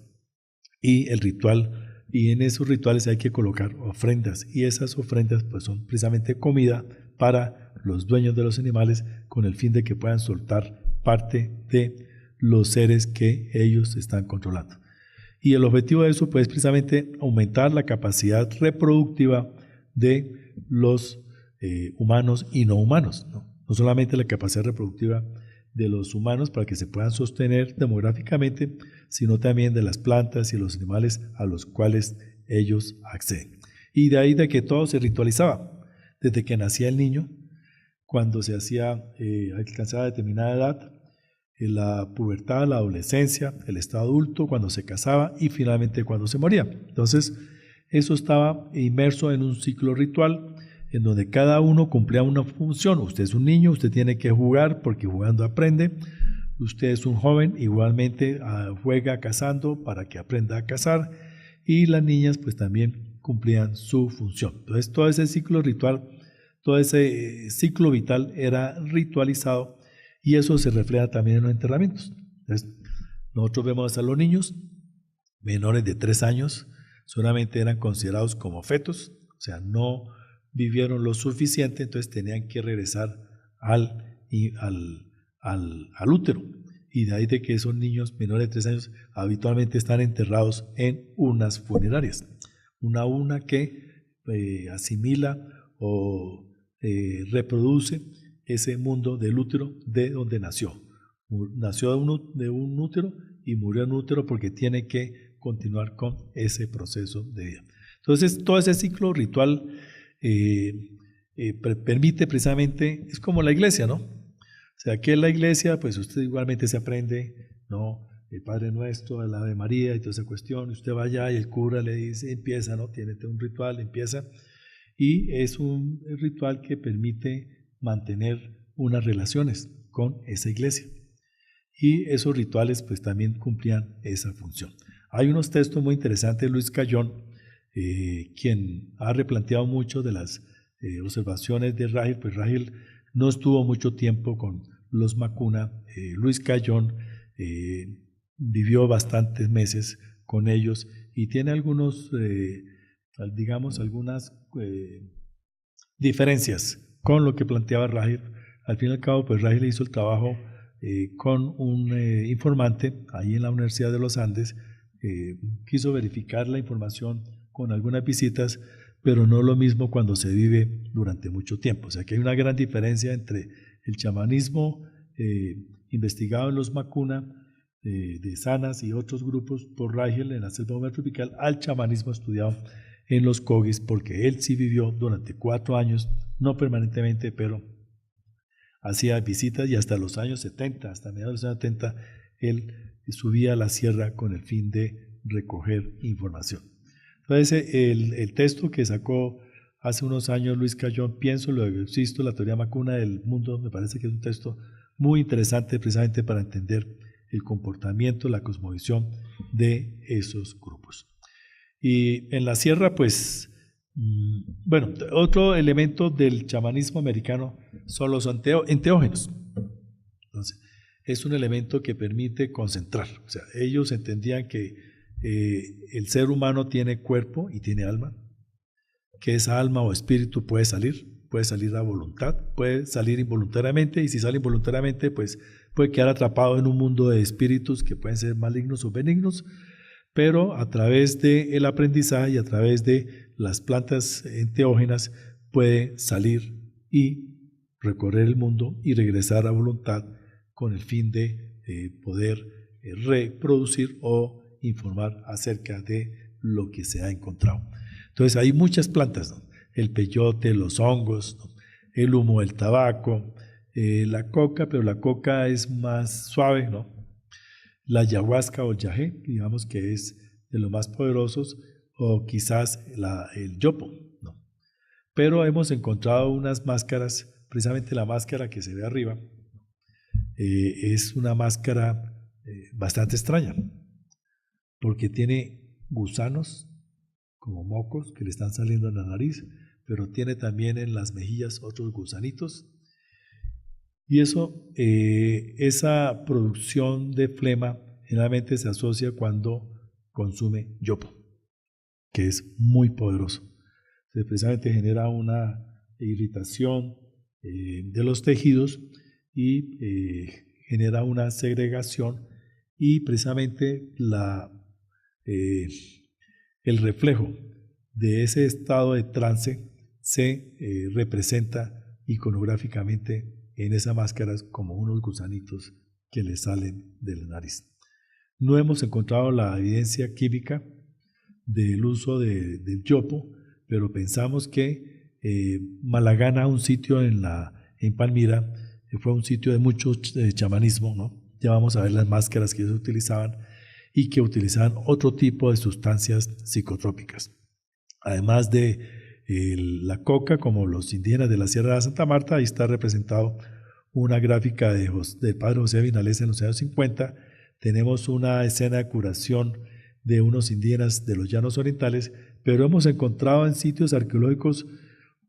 Y en esos rituales hay que colocar ofrendas, y esas ofrendas pues son precisamente comida para los dueños de los animales, con el fin de que puedan soltar parte de los seres que ellos están controlando. Y el objetivo de eso pues, es precisamente aumentar la capacidad reproductiva de los humanos y no humanos, ¿no? No solamente la capacidad reproductiva de los humanos para que se puedan sostener demográficamente, sino también de las plantas y los animales a los cuales ellos acceden. Y de ahí de que todo se ritualizaba, desde que nacía el niño, cuando se alcanzaba determinada edad, en la pubertad, la adolescencia, el estado adulto, cuando se casaba y finalmente cuando se moría. Entonces, eso estaba inmerso en un ciclo ritual en donde cada uno cumplía una función. Usted es un niño, usted tiene que jugar porque jugando aprende. Usted es un joven, igualmente juega cazando para que aprenda a cazar. Y las niñas pues también cumplían su función. Entonces todo ese ciclo ritual, todo ese ciclo vital era ritualizado, y eso se refleja también en los enterramientos. Entonces, nosotros vemos a los niños menores de 3 años, solamente eran considerados como fetos, o sea, no vivieron lo suficiente, entonces tenían que regresar al útero. Y de ahí de que esos niños menores de 3 años habitualmente están enterrados en urnas funerarias. Una urna que asimila o reproduce ese mundo del útero de donde nació. Nació de un útero y murió en útero porque tiene que continuar con ese proceso de vida. Entonces, todo ese ciclo ritual permite precisamente, es como la iglesia, ¿no? O sea, que en la iglesia, pues usted igualmente se aprende, ¿no? El Padre Nuestro, el Ave María y toda esa cuestión. Usted va allá y el cura le dice, empieza, ¿no? Tiene un ritual, empieza. Y es un ritual que permite mantener unas relaciones con esa iglesia. Y esos rituales, pues también cumplían esa función. Hay unos textos muy interesantes de Luis Cayón, quien ha replanteado mucho de las observaciones de Rahil, pues Rahil no estuvo mucho tiempo con los Macuna. Luis Cayón vivió bastantes meses con ellos y tiene algunas diferencias con lo que planteaba Rahil. Al fin y al cabo, pues Rahil hizo el trabajo con un informante ahí en la Universidad de los Andes, quiso verificar la información con algunas visitas, pero no lo mismo cuando se vive durante mucho tiempo. O sea que hay una gran diferencia entre el chamanismo investigado en los Macuna, de Sanas y otros grupos por Rigel en la selva húmeda tropical, al chamanismo estudiado en los Kogis, porque él sí vivió durante 4 años, no permanentemente, pero hacía visitas y hasta los años 70, hasta mediados de los años 70, él subía a la sierra con el fin de recoger información. Entonces, el texto que sacó hace unos años Luis Cayón, Pienso, luego existo, la teoría Macuna del mundo, me parece que es un texto muy interesante precisamente para entender el comportamiento, la cosmovisión de esos grupos. Y en la sierra, pues, bueno, otro elemento del chamanismo americano son los enteógenos. Entonces, es un elemento que permite concentrar. O sea, ellos entendían que el ser humano tiene cuerpo y tiene alma, que esa alma o espíritu puede salir a voluntad, puede salir involuntariamente, y si sale involuntariamente, pues puede quedar atrapado en un mundo de espíritus que pueden ser malignos o benignos, pero a través del aprendizaje y a través de las plantas enteógenas puede salir y recorrer el mundo y regresar a voluntad con el fin de poder reproducir o informar acerca de lo que se ha encontrado. Entonces hay muchas plantas, ¿no? El peyote, los hongos, ¿no? El humo del tabaco, la coca, pero la coca es más suave, ¿no? La ayahuasca o el yagé, digamos que es de los más poderosos, o quizás el yopo, ¿no? Pero hemos encontrado unas máscaras, precisamente la máscara que se ve arriba, es una máscara bastante extraña, porque tiene gusanos como mocos que le están saliendo en la nariz, pero tiene también en las mejillas otros gusanitos, y eso, esa producción de flema generalmente se asocia cuando consume yopo, que es muy poderoso. Entonces, precisamente genera una irritación de los tejidos y genera una segregación, y precisamente el reflejo de ese estado de trance se representa iconográficamente en esas máscaras como unos gusanitos que le salen de la nariz. No hemos encontrado la evidencia química del uso del yopo, pero pensamos que Malagana, un sitio en Palmira, fue un sitio de mucho chamanismo, ¿no? Ya vamos a ver las máscaras que ellos utilizaban y que utilizaban otro tipo de sustancias psicotrópicas. Además de la coca, como los indígenas de la Sierra de Santa Marta, ahí está representado una gráfica del padre José Vinalés en los años 50. Tenemos una escena de curación de unos indígenas de los llanos orientales, pero hemos encontrado en sitios arqueológicos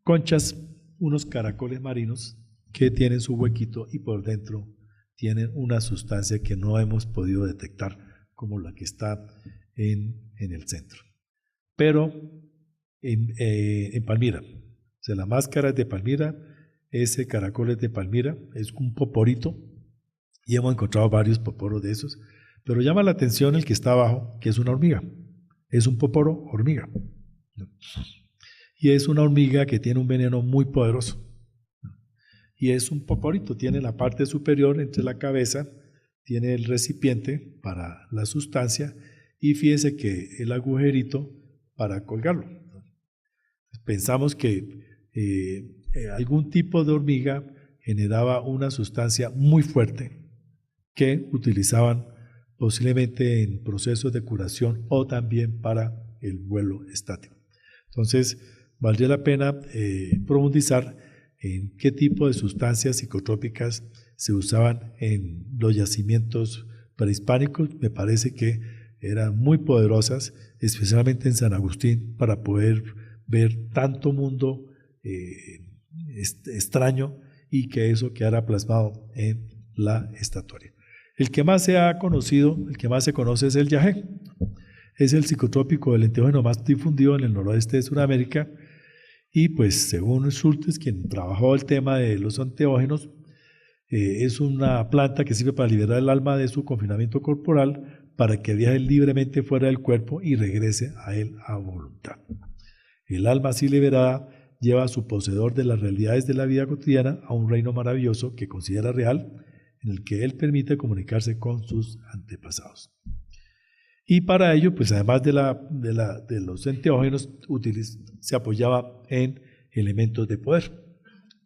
conchas, unos caracoles marinos que tienen su huequito y por dentro tienen una sustancia que no hemos podido detectar como la que está en el centro. Pero en Palmira, o sea, la máscara es de Palmira, ese caracol es de Palmira, es un poporito, y hemos encontrado varios poporos de esos, pero llama la atención el que está abajo, que es una hormiga, es un poporo hormiga, ¿no? Y es una hormiga que tiene un veneno muy poderoso, ¿no? Y es un poporito, tiene la parte superior entre la cabeza, tiene el recipiente para la sustancia, y fíjense que el agujerito para colgarlo, ¿no? Pensamos que algún tipo de hormiga generaba una sustancia muy fuerte que utilizaban posiblemente en procesos de curación o también para el vuelo estático. Entonces, valdría la pena profundizar en qué tipo de sustancias psicotrópicas se usaban en los yacimientos prehispánicos. Me parece que eran muy poderosas, especialmente en San Agustín, para poder ver tanto mundo extraño y que eso quedara plasmado en la estatuaria. El que más se ha conocido, el que más se conoce es el yagé. Es el psicotrópico del enteógeno más difundido en el noroeste de Sudamérica, y pues según Schultes, quien trabajó el tema de los enteógenos, es una planta que sirve para liberar el alma de su confinamiento corporal para que viaje libremente fuera del cuerpo y regrese a él a voluntad. El alma así liberada lleva a su poseedor de las realidades de la vida cotidiana a un reino maravilloso que considera real, en el que él permite comunicarse con sus antepasados. Y para ello, pues además de los enteógenos, se apoyaba en elementos de poder,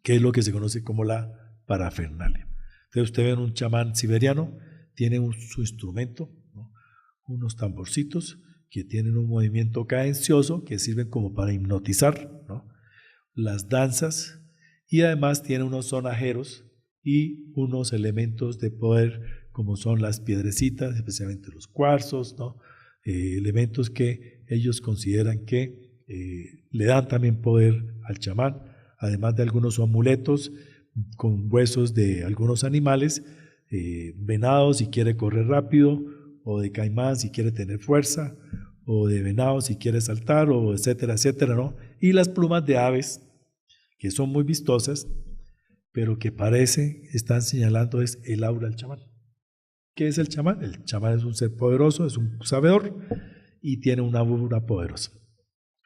que es lo que se conoce como la parafernalia. Entonces usted ve un chamán siberiano, tiene su instrumento, ¿no? Unos tamborcitos que tienen un movimiento cadencioso que sirven como para hipnotizar, ¿no? Las danzas, y además tiene unos sonajeros y unos elementos de poder como son las piedrecitas, especialmente los cuarzos, ¿no? Elementos que ellos consideran que le dan también poder al chamán, además de algunos amuletos con huesos de algunos animales, venado si quiere correr rápido, o de caimán si quiere tener fuerza, o de venado si quiere saltar, o etcétera, etcétera, ¿no? Y las plumas de aves, que son muy vistosas, pero que están señalando es el aura del chamán. ¿Qué es el chamán? El chamán es un ser poderoso, es un sabedor y tiene una aura poderosa.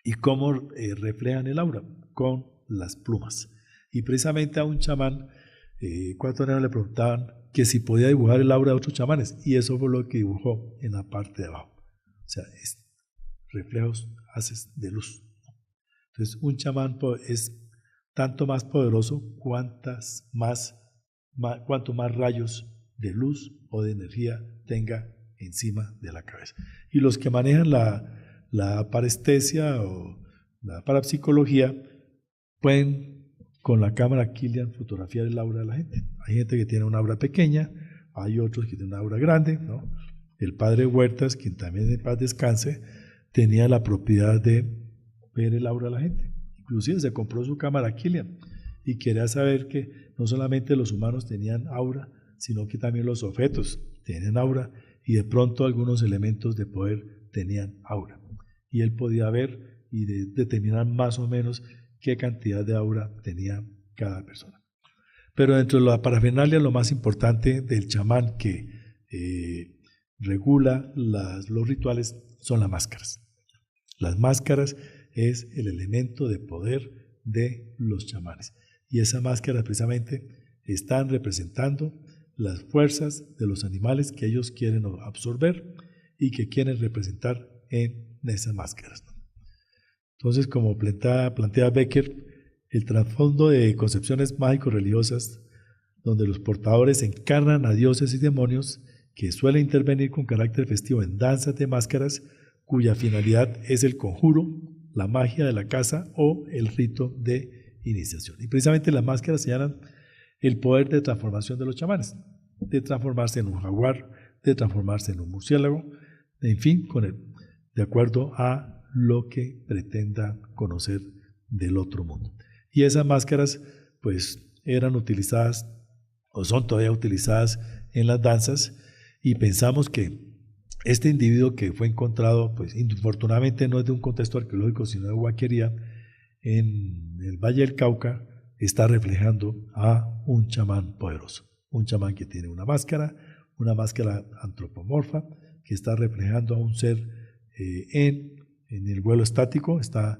¿Y cómo reflejan el aura? Con las plumas. Y precisamente a un chamán ecuatoriano le preguntaban que si podía dibujar el aura de otros chamanes, y eso fue lo que dibujó en la parte de abajo. O sea, es reflejos, haces de luz. Entonces, un chamán es tanto más poderoso cuanto más rayos de luz o de energía tenga encima de la cabeza. Y los que manejan la parestesia o la parapsicología pueden con la cámara Killian fotografiar el aura de la gente. Hay gente que tiene una aura pequeña, hay otros que tienen una aura grande, ¿no? El padre Huertas, quien también en paz descanse, tenía la propiedad de ver el aura de la gente. Inclusive se compró su cámara Killian y quería saber que no solamente los humanos tenían aura, sino que también los objetos tenían aura, y de pronto algunos elementos de poder tenían aura. Y él podía ver y determinar más o menos qué cantidad de aura tenía cada persona. Pero dentro de la parafernalia, lo más importante del chamán que regula los rituales son las máscaras. Las máscaras es el elemento de poder de los chamanes. Y esas máscaras precisamente están representando las fuerzas de los animales que ellos quieren absorber y que quieren representar en esas máscaras. Entonces, como plantea Becker, el trasfondo de concepciones mágico-religiosas, donde los portadores encarnan a dioses y demonios, que suelen intervenir con carácter festivo en danzas de máscaras, cuya finalidad es el conjuro, la magia de la casa o el rito de iniciación. Y precisamente las máscaras señalan el poder de transformación de los chamanes, de transformarse en un jaguar, de transformarse en un murciélago, en fin, de acuerdo a lo que pretenda conocer del otro mundo. Y esas máscaras pues eran utilizadas o son todavía utilizadas en las danzas, y pensamos que este individuo que fue encontrado, pues infortunadamente no es de un contexto arqueológico sino de Huaquería, en el Valle del Cauca, está reflejando a un chamán poderoso, un chamán que tiene una máscara antropomorfa, que está reflejando a un ser en el vuelo estático, está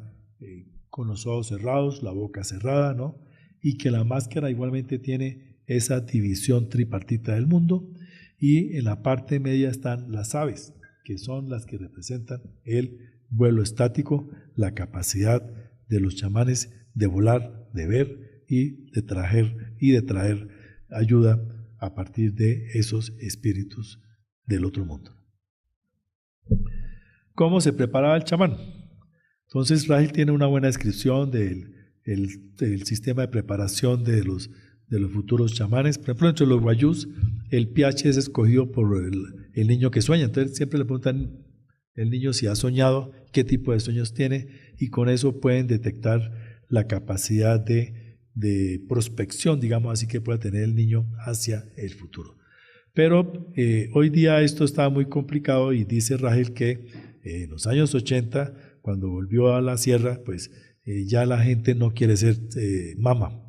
con los ojos cerrados, la boca cerrada, ¿no? Y que la máscara igualmente tiene esa división tripartita del mundo, y en la parte media están las aves, que son las que representan el vuelo estático, la capacidad de los chamanes de volar, de ver y de traer ayuda a partir de esos espíritus del otro mundo. ¿Cómo se preparaba el chamán? Entonces Rahel tiene una buena descripción del sistema de preparación de los futuros chamanes. Por ejemplo, entre los guayús, el pH es escogido por el niño que sueña. Entonces siempre le preguntan al niño si ha soñado, qué tipo de sueños tiene, y con eso pueden detectar la capacidad de prospección, digamos así, que puede tener el niño hacia el futuro. Pero hoy día esto está muy complicado, y dice Rahel que en los años 80, cuando volvió a la sierra, pues ya la gente no quiere ser mama,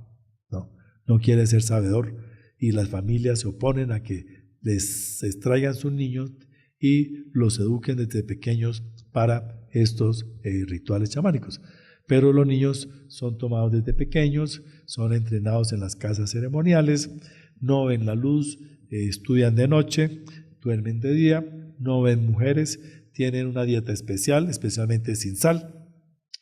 no quiere ser sabedor, y las familias se oponen a que les extraigan sus niños y los eduquen desde pequeños para estos rituales chamánicos. Pero los niños son tomados desde pequeños, son entrenados en las casas ceremoniales, no ven la luz, estudian de noche, duermen de día, no ven mujeres, tienen una dieta especial, especialmente sin sal,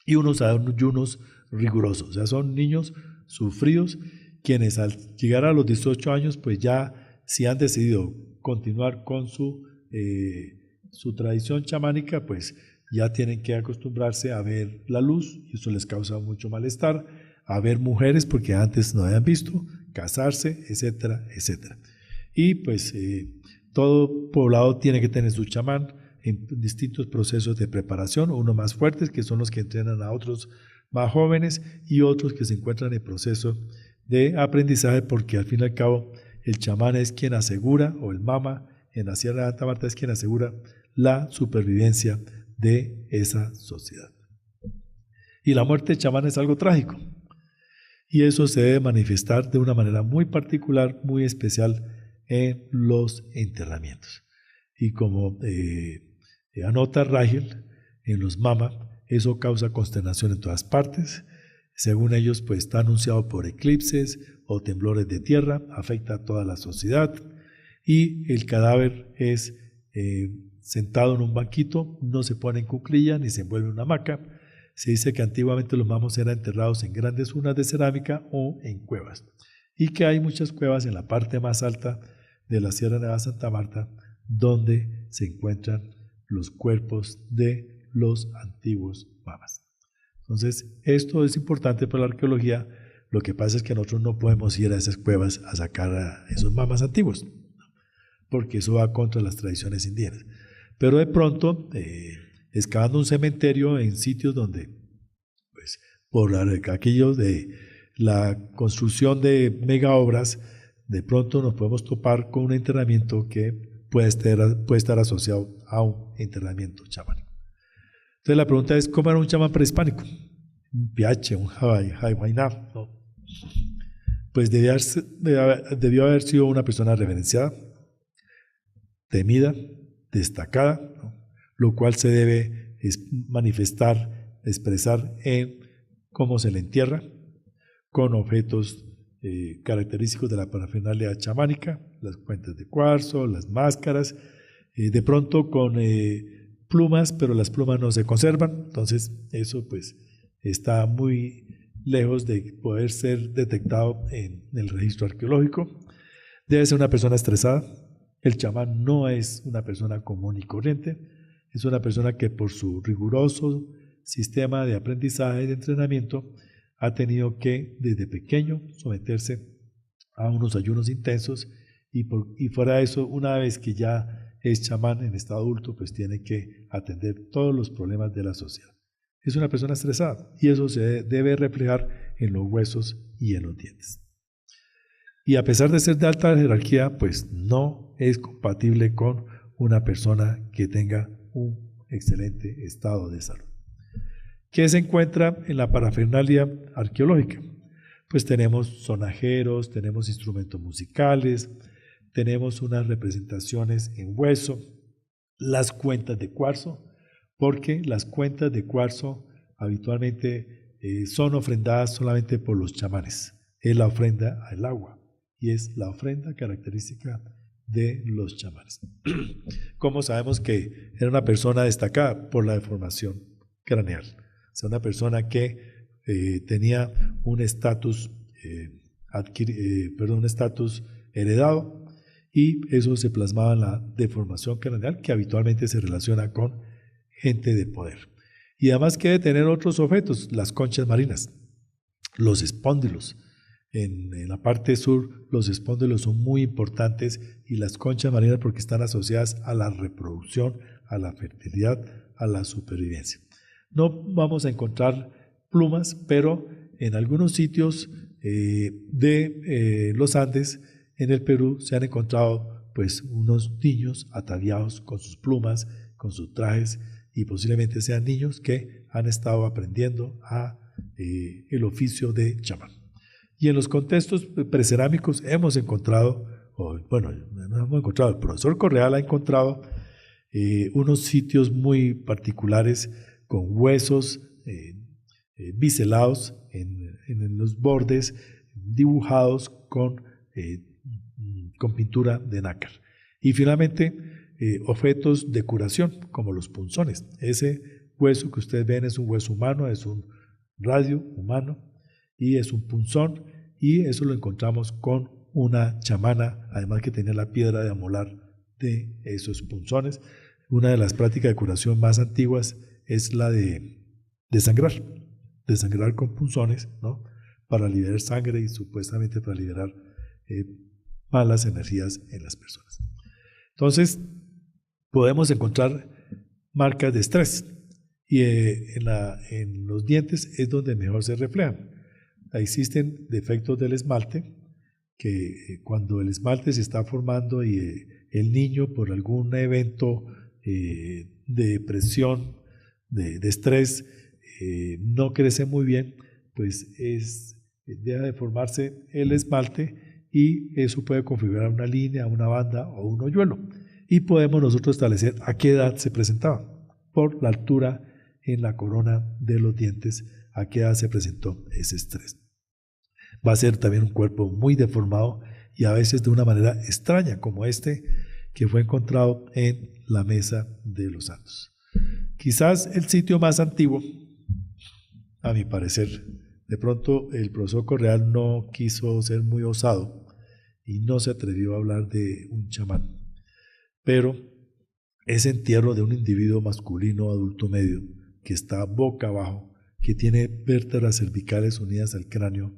y unos ayunos rigurosos. O sea, son niños sufridos, quienes al llegar a los 18 años, pues ya si han decidido continuar con su tradición chamánica, pues ya tienen que acostumbrarse a ver la luz, y eso les causa mucho malestar, a ver mujeres porque antes no habían visto, casarse, etcétera, etcétera. Y pues todo poblado tiene que tener su chamán en distintos procesos de preparación, unos más fuertes, que son los que entrenan a otros más jóvenes, y otros que se encuentran en proceso de aprendizaje, porque al fin y al cabo el chamán es quien asegura, o el mama en la Sierra de Santa Marta es quien asegura la supervivencia de esa sociedad. Y la muerte del chamán es algo trágico, y eso se debe manifestar de una manera muy particular, muy especial en los enterramientos. Y como anota Rahel, en los mama, eso causa consternación en todas partes. Según ellos, pues está anunciado por eclipses o temblores de tierra, afecta a toda la sociedad, y el cadáver es sentado en un banquito, no se pone en cuclilla ni se envuelve en una hamaca. Se dice que antiguamente los mamos eran enterrados en grandes urnas de cerámica o en cuevas, y que hay muchas cuevas en la parte más alta de la Sierra Nevada de Santa Marta donde se encuentran los cuerpos de los antiguos mamas. Entonces, esto es importante para la arqueología. Lo que pasa es que nosotros no podemos ir a esas cuevas a sacar a esos mamas antiguos, porque eso va contra las tradiciones indígenas. Pero de pronto, excavando un cementerio en sitios donde, pues, por aquello de la construcción de mega obras, de pronto nos podemos topar con un enterramiento que puede estar asociado a un enterramiento chamánico. Entonces la pregunta es, ¿cómo era un chamán prehispánico? Un piache, un jaihuayná, ¿no? Pues debió haber sido una persona reverenciada, temida, destacada, ¿no? Lo cual se debe manifestar, expresar en cómo se le entierra, con objetos característicos de la parafernalia chamánica, las cuentas de cuarzo, las máscaras, de pronto con plumas, pero las plumas no se conservan. Entonces eso pues está muy lejos de poder ser detectado en el registro arqueológico. Debe ser una persona estresada. El chamán no es una persona común y corriente, es una persona que por su riguroso sistema de aprendizaje y de entrenamiento ha tenido que desde pequeño someterse a unos ayunos intensos, y fuera de eso, una vez que ya es chamán en estado adulto, pues tiene que atender todos los problemas de la sociedad. Es una persona estresada, y eso se debe reflejar en los huesos y en los dientes. Y a pesar de ser de alta jerarquía, pues no es compatible con una persona que tenga un excelente estado de salud. ¿Qué se encuentra en la parafernalia arqueológica? Pues tenemos sonajeros, tenemos instrumentos musicales, tenemos unas representaciones en hueso, las cuentas de cuarzo, porque las cuentas de cuarzo habitualmente son ofrendadas solamente por los chamanes. Es la ofrenda al agua, y es la ofrenda característica de los chamanes. ¿Cómo sabemos que era una persona destacada? Por la deformación craneal. O sea, una persona que tenía un estatus heredado, y eso se plasmaba en la deformación craneal, que habitualmente se relaciona con gente de poder. Y además que debe tener otros objetos, las conchas marinas, los espóndilos. En la parte sur los espóndilos son muy importantes, y las conchas marinas porque están asociadas a la reproducción, a la fertilidad, a la supervivencia. No vamos a encontrar plumas, pero en algunos sitios de los Andes, en el Perú, se han encontrado pues unos niños ataviados con sus plumas, con sus trajes, y posiblemente sean niños que han estado aprendiendo el oficio de chamán. Y en los contextos precerámicos hemos encontrado, el profesor Correal ha encontrado unos sitios muy particulares con huesos biselados en los bordes, dibujados con con pintura de nácar. Y finalmente, objetos de curación, como los punzones. Ese hueso que ustedes ven es un hueso humano, es un radio humano y es un punzón, y eso lo encontramos con una chamana, además que tenía la piedra de amolar de esos punzones. Una de las prácticas de curación más antiguas es la de sangrar con punzones, ¿no? Para liberar sangre y supuestamente para liberar malas energías en las personas. Entonces, podemos encontrar marcas de estrés y en los dientes es donde mejor se reflejan. Existen defectos del esmalte que cuando el esmalte se está formando y el niño por algún evento de presión, de estrés, no crece muy bien, pues deja de formarse el esmalte y eso puede configurar una línea, una banda o un hoyuelo. Y podemos nosotros establecer a qué edad se presentaba, por la altura en la corona de los dientes, a qué edad se presentó ese estrés. Va a ser también un cuerpo muy deformado y a veces de una manera extraña, como este que fue encontrado en la mesa de los santos. Quizás el sitio más antiguo, a mi parecer, de pronto el profesor Correal no quiso ser muy osado y no se atrevió a hablar de un chamán, pero ese entierro de un individuo masculino adulto medio que está boca abajo, que tiene vértebras cervicales unidas al cráneo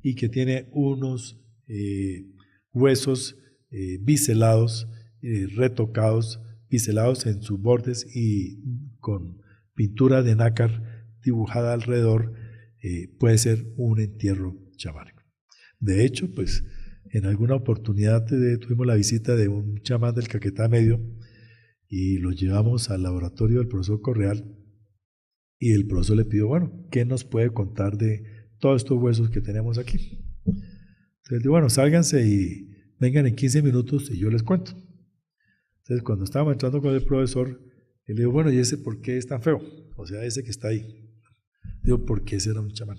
y que tiene unos huesos biselados, retocados, biselados en sus bordes y con pintura de nácar dibujada alrededor, puede ser un entierro chamánico. De hecho, pues en alguna oportunidad tuvimos la visita de un chamán del Caquetá Medio y lo llevamos al laboratorio del profesor Correal y el profesor le pidió, bueno, ¿qué nos puede contar de todos estos huesos que tenemos aquí? Entonces, bueno, sálganse y vengan en 15 minutos y yo les cuento. Entonces, cuando estábamos entrando con el profesor, él le dijo, bueno, ¿y ese por qué es tan feo? O sea, ese que está ahí. Digo, porque ese era un chamán.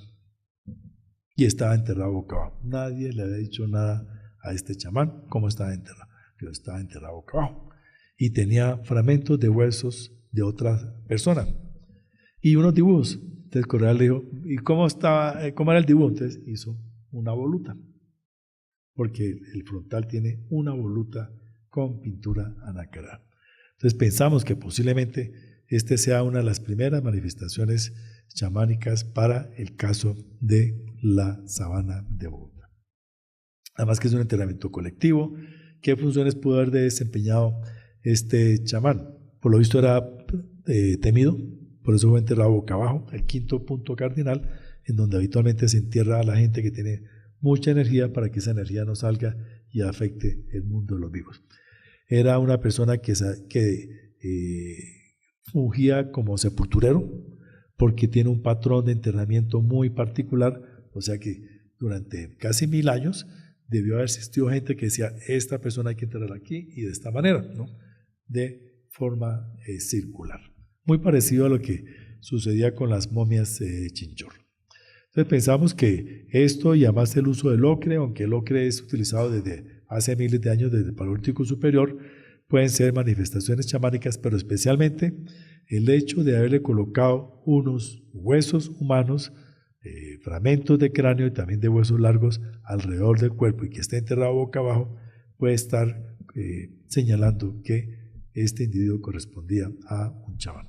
Y estaba enterrado boca abajo. Nadie le había dicho nada a este chamán, cómo estaba enterrado. Pero estaba enterrado boca abajo. Y tenía fragmentos de huesos de otra persona. Y unos dibujos. Entonces Correal le dijo, ¿y cómo era el dibujo? Entonces hizo una voluta. Porque el frontal tiene una voluta con pintura anacarada. Entonces pensamos que posiblemente este sea una de las primeras manifestaciones chamánicas para el caso de la sabana de Bogotá. Además que es un enterramiento colectivo. ¿Qué funciones pudo haber desempeñado este chamán? Por lo visto era temido, por eso fue enterrado boca abajo, el quinto punto cardinal, en donde habitualmente se entierra a la gente que tiene mucha energía para que esa energía no salga y afecte el mundo de los vivos. Era una persona que fungía como sepulturero porque tiene un patrón de enterramiento muy particular, o sea que durante casi 1000 años debió haber existido gente que decía, esta persona hay que enterrarla aquí y de esta manera, ¿no? De forma circular. Muy parecido a lo que sucedía con las momias de Chinchorro. Entonces pensamos que esto y además el uso del ocre, aunque el ocre es utilizado desde hace miles de años desde el Paleolítico Superior, pueden ser manifestaciones chamánicas, pero especialmente el hecho de haberle colocado unos huesos humanos, fragmentos de cráneo y también de huesos largos alrededor del cuerpo y que esté enterrado boca abajo, puede estar señalando que este individuo correspondía a un chamán.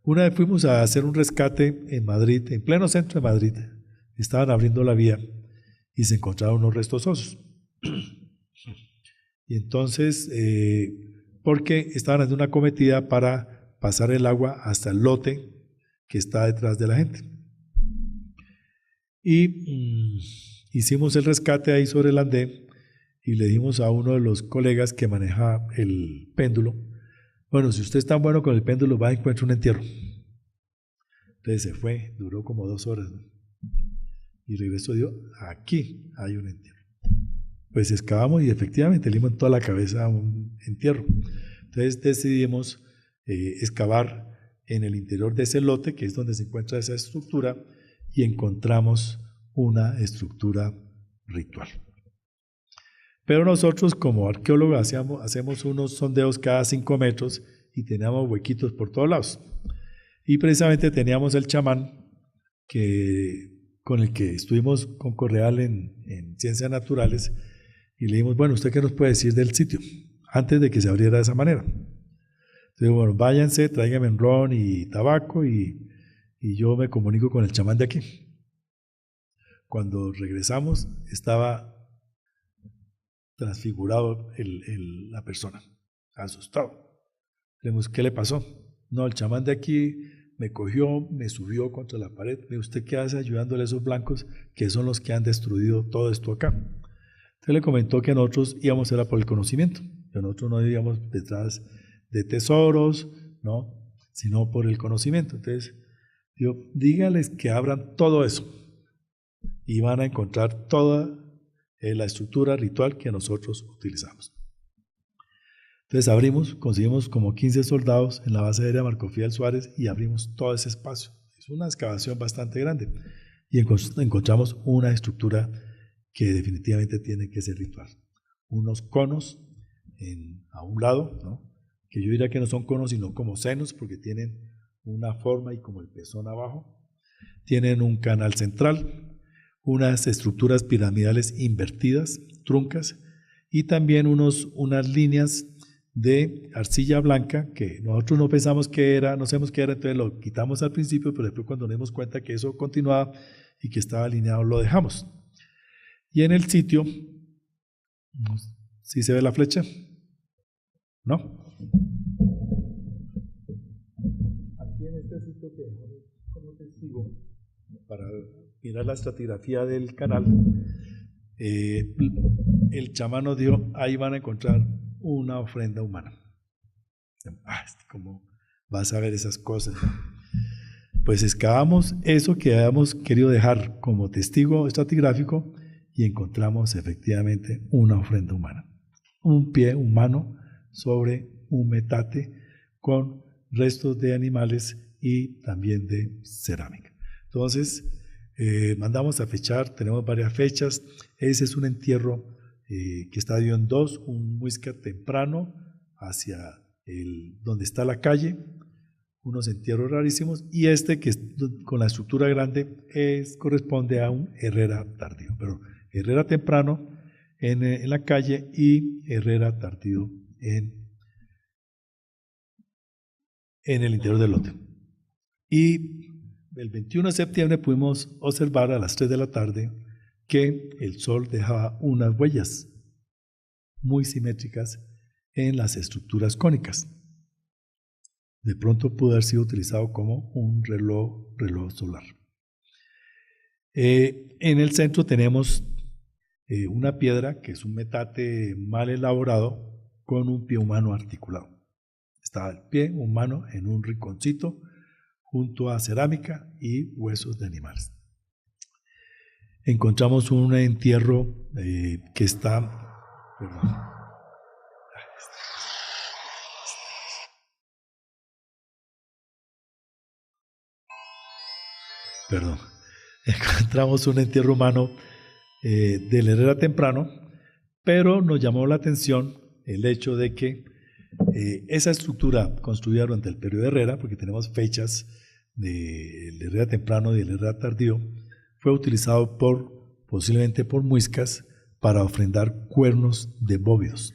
Una vez fuimos a hacer un rescate en Madrid, en pleno centro de Madrid, estaban abriendo la vía y se encontraron unos restos óseos. Y entonces, porque estaban haciendo una cometida para pasar el agua hasta el lote que está detrás de la gente. Y hicimos el rescate ahí sobre el andén y le dijimos a uno de los colegas que maneja el péndulo, bueno, si usted es tan bueno con el péndulo, va a encontrar un entierro. Entonces se fue, duró como 2 horas, ¿no? Y regresó y dijo, aquí hay un entierro. Pues excavamos y efectivamente le dimos en toda la cabeza un entierro. Entonces decidimos excavar en el interior de ese lote, que es donde se encuentra esa estructura, y encontramos una estructura ritual. Pero nosotros como arqueólogos hacemos unos sondeos cada 5 metros y teníamos huequitos por todos lados. Y precisamente teníamos el chamán con el que estuvimos con Correal en Ciencias Naturales y le dijimos, bueno, ¿usted qué nos puede decir del sitio? Antes de que se abriera de esa manera. Entonces, bueno, váyanse, tráiganme ron y tabaco y yo me comunico con el chamán de aquí. Cuando regresamos, estaba transfigurado la persona, asustado. Le dijimos, ¿qué le pasó? No, el chamán de aquí me cogió, me subió contra la pared. Me dijo, ¿usted qué hace ayudándole a esos blancos que son los que han destruido todo esto acá? Entonces le comentó que nosotros íbamos era por el conocimiento, que nosotros no íbamos detrás de tesoros, ¿no? Sino por el conocimiento. Entonces, digo, dígales que abran todo eso y van a encontrar toda la estructura ritual que nosotros utilizamos. Entonces conseguimos como 15 soldados en la base aérea Marco Fidel Suárez y abrimos todo ese espacio. Es una excavación bastante grande y encontramos una estructura que definitivamente tiene que ser ritual. Unos conos a un lado, ¿no? Que yo diría que no son conos sino como senos porque tienen una forma y como el pezón abajo. Tienen un canal central, unas estructuras piramidales invertidas, truncas, y también unas líneas de arcilla blanca que nosotros no pensamos que era, no sabemos qué era, entonces lo quitamos al principio, pero después cuando nos dimos cuenta que eso continuaba y que estaba alineado, lo dejamos. Y en el sitio, ¿sí se ve la flecha? ¿No? Aquí en este sitio que dejamos como testigo, para mirar la estratigrafía del canal, el chamán nos dijo, ahí van a encontrar una ofrenda humana. ¿Cómo vas a ver esas cosas? Pues excavamos eso que habíamos querido dejar como testigo estratigráfico y encontramos efectivamente una ofrenda humana. Un pie humano sobre un metate con restos de animales y también de cerámica. Entonces, mandamos a fechar, tenemos varias fechas. Ese es un entierro que está dividido en dos, un muisca temprano hacia donde está la calle, unos entierros rarísimos, y este que es con la estructura grande corresponde a un Herrera tardío, pero Herrera temprano en la calle y Herrera tardío en el interior del lote. Y el 21 de septiembre pudimos observar a las 3 de la tarde que el sol dejaba unas huellas muy simétricas en las estructuras cónicas. De pronto pudo haber sido utilizado como un reloj solar. En el centro tenemos una piedra que es un metate mal elaborado con un pie humano articulado. Está el pie humano en un rinconcito junto a cerámica y huesos de animales. Encontramos un entierro que está... Perdón. Encontramos un entierro humano del Herrera temprano, pero nos llamó la atención el hecho de que esa estructura construida durante el periodo de Herrera, porque tenemos fechas del Herrera temprano y del Herrera tardío, fue utilizado posiblemente por muiscas para ofrendar cuernos de bóvidos.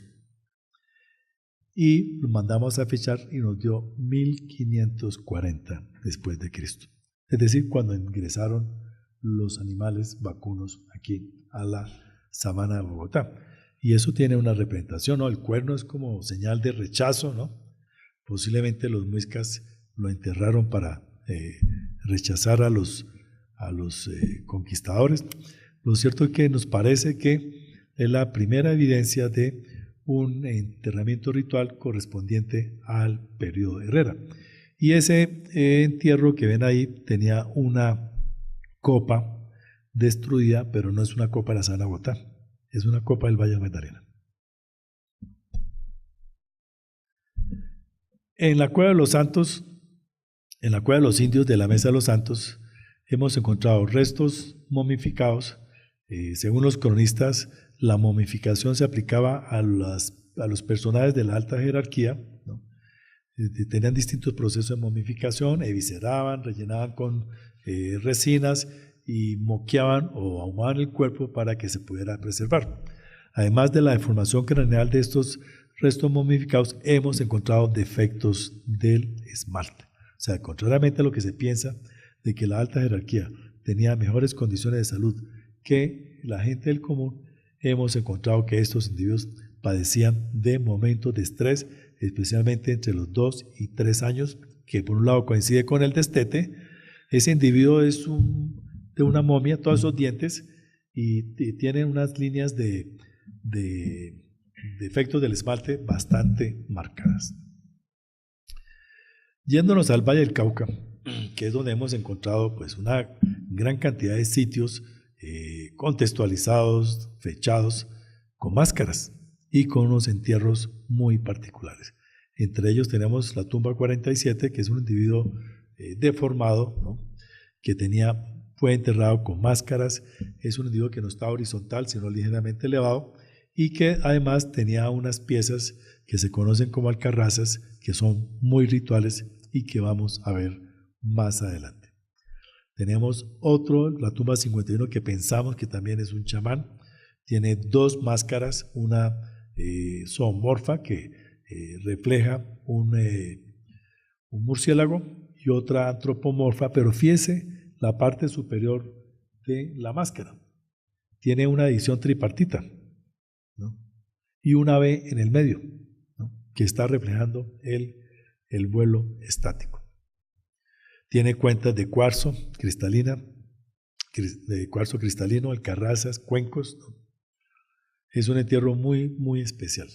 Y lo mandamos a fechar y nos dio 1540 después de Cristo. Es decir, cuando ingresaron los animales vacunos aquí a la sabana de Bogotá. Y eso tiene una representación, ¿no? El cuerno es como señal de rechazo, ¿no? Posiblemente los muiscas lo enterraron para rechazar a los conquistadores. Lo cierto es que nos parece que es la primera evidencia de un enterramiento ritual correspondiente al periodo de Herrera. Y ese entierro que ven ahí tenía una copa destruida, pero no es una copa de la sabana de Bogotá, es una copa del Valle de Magdalena. En la Cueva de los Santos, en la Cueva de los Indios de la Mesa de los Santos, hemos encontrado restos momificados. Según los cronistas, la momificación se aplicaba a los personajes de la alta jerarquía, ¿no? Tenían distintos procesos de momificación, evisceraban, rellenaban con resinas y moqueaban o ahumaban el cuerpo para que se pudiera preservar. Además de la deformación craneal de estos restos momificados, hemos encontrado defectos del esmalte. O sea, contrariamente a lo que se piensa de que la alta jerarquía tenía mejores condiciones de salud que la gente del común, hemos encontrado que estos individuos padecían de momentos de estrés, especialmente entre los 2 y 3 años, que por un lado coincide con el destete. Ese individuo es de una momia, todos esos dientes, y tiene unas líneas de efectos del esmalte bastante marcadas. Yéndonos al Valle del Cauca, que es donde hemos encontrado pues, una gran cantidad de sitios contextualizados, fechados, con máscaras y con unos entierros muy particulares. Entre ellos tenemos la tumba 47, que es un individuo deformado, ¿no? Que fue enterrado con máscaras, es un individuo que no está horizontal, sino ligeramente elevado, y que además tenía unas piezas que se conocen como alcarrazas, que son muy rituales y que vamos a ver más adelante. Tenemos otro, la tumba 51, que pensamos que también es un chamán. Tiene 2 máscaras, una zoomorfa que refleja un murciélago y otra antropomorfa, pero fíjese la parte superior de la máscara. Tiene una edición tripartita, ¿no? Y una V en el medio, ¿no? Que está reflejando el vuelo estático. Tiene cuentas de cuarzo cristalina, de cuarzo cristalino, alcarrazas, cuencos, ¿no? Es un entierro muy, muy especial.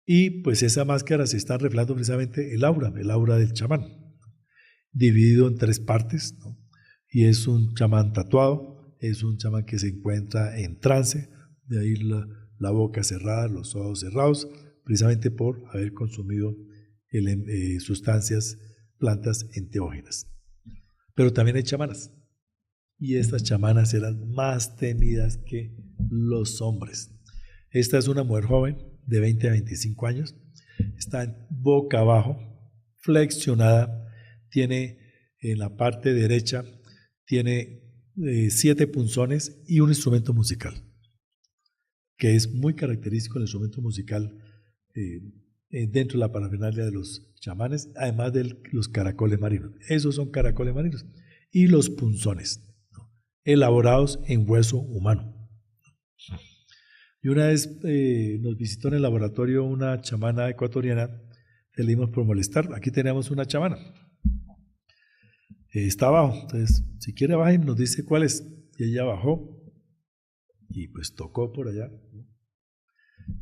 Y pues esa máscara se está reflejando precisamente el aura del chamán, dividido en 3 partes, ¿no? Y es un chamán tatuado, es un chamán que se encuentra en trance, de ahí la boca cerrada, los ojos cerrados, precisamente por haber consumido sustancias, plantas enteógenas. Pero también hay chamanas, y estas chamanas eran más temidas que los hombres. Esta es una mujer joven de 20 a 25 años, está boca abajo, flexionada, tiene en la parte derecha, tiene 7 punzones y un instrumento musical, que es muy característico el instrumento musical dentro de la parafernalia de los chamanes, además de los caracoles marinos. Esos son caracoles marinos. Y los punzones, ¿no? Elaborados en hueso humano. Y una vez nos visitó en el laboratorio una chamana ecuatoriana, le dimos por molestar. Aquí tenemos una chamana. Está abajo, entonces si quiere bajar y nos dice cuál es. Y ella bajó y pues tocó por allá, ¿no?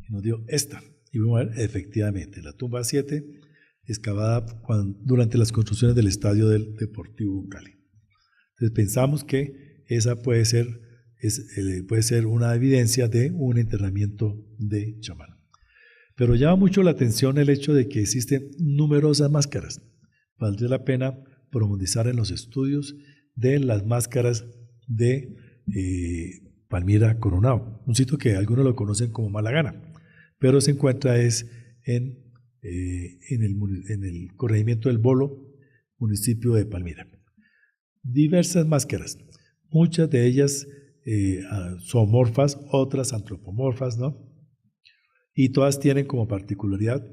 Y nos dio esta. Y vamos a ver, efectivamente, la tumba 7, excavada durante las construcciones del estadio del Deportivo Cali. Entonces pensamos que esa puede ser una evidencia de un enterramiento de chamán. Pero llama mucho la atención el hecho de que existen numerosas máscaras. Valdría la pena profundizar en los estudios de las máscaras de Palmira Coronado, un sitio que algunos lo conocen como Malagana, pero se encuentra en el corregimiento del Bolo, municipio de Palmira. Diversas máscaras, muchas de ellas zoomorfas, otras antropomorfas, ¿no? Y todas tienen como particularidad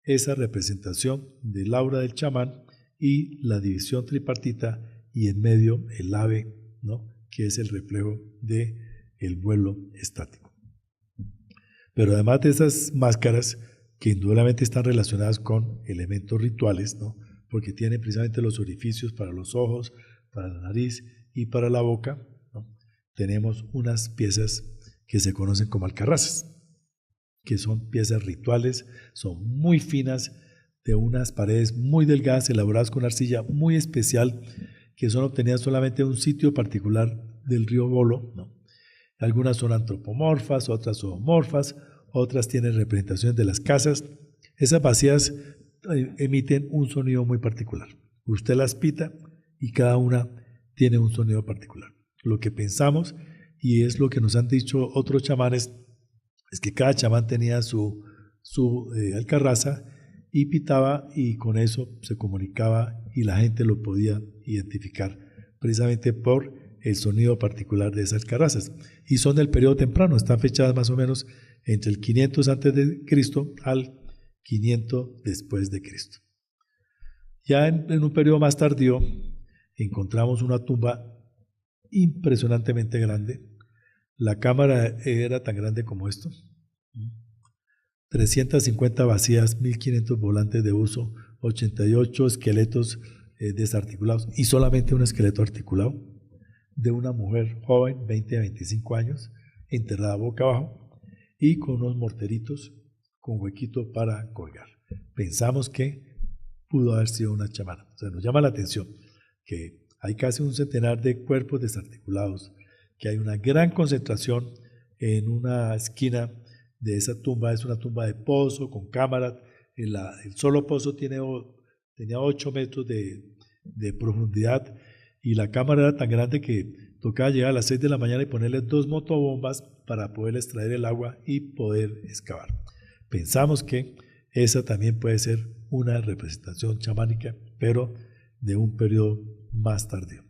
esa representación del aura del chamán y la división tripartita y en medio el ave, ¿no? Que es el reflejo del vuelo estático. Pero además de esas máscaras, que indudablemente están relacionadas con elementos rituales, ¿no? Porque tienen precisamente los orificios para los ojos, para la nariz y para la boca, ¿no? Tenemos unas piezas que se conocen como alcarrazas, que son piezas rituales, son muy finas, de unas paredes muy delgadas, elaboradas con arcilla muy especial, que son obtenidas solamente en un sitio particular del río Bolo, ¿no? Algunas son antropomorfas, otras zoomorfas, otras tienen representaciones de las casas. Esas vacías emiten un sonido muy particular. Usted las pita y cada una tiene un sonido particular. Lo que pensamos y es lo que nos han dicho otros chamanes, es que cada chamán tenía su alcarraza y pitaba, y con eso se comunicaba y la gente lo podía identificar precisamente por el sonido particular de esas alcarrazas. Y son del periodo temprano, están fechadas más o menos entre el 500 antes de Cristo al 500 después de Cristo. Ya en un periodo más tardío encontramos una tumba impresionantemente grande. La cámara era tan grande como esto, 350 vacías, 1500 volantes de uso, 88 esqueletos desarticulados y solamente un esqueleto articulado de una mujer joven, 20 a 25 años, enterrada boca abajo y con unos morteritos con huequito para colgar. Pensamos que pudo haber sido una chamana. O sea, nos llama la atención que hay casi un centenar de cuerpos desarticulados, que hay una gran concentración en una esquina de esa tumba. Es una tumba de pozo con cámaras. El solo pozo tenía 8 metros de profundidad y la cámara era tan grande que tocaba llegar a las 6 de la mañana y ponerle 2 motobombas para poder extraer el agua y poder excavar. Pensamos que esa también puede ser una representación chamánica, pero de un periodo más tardío.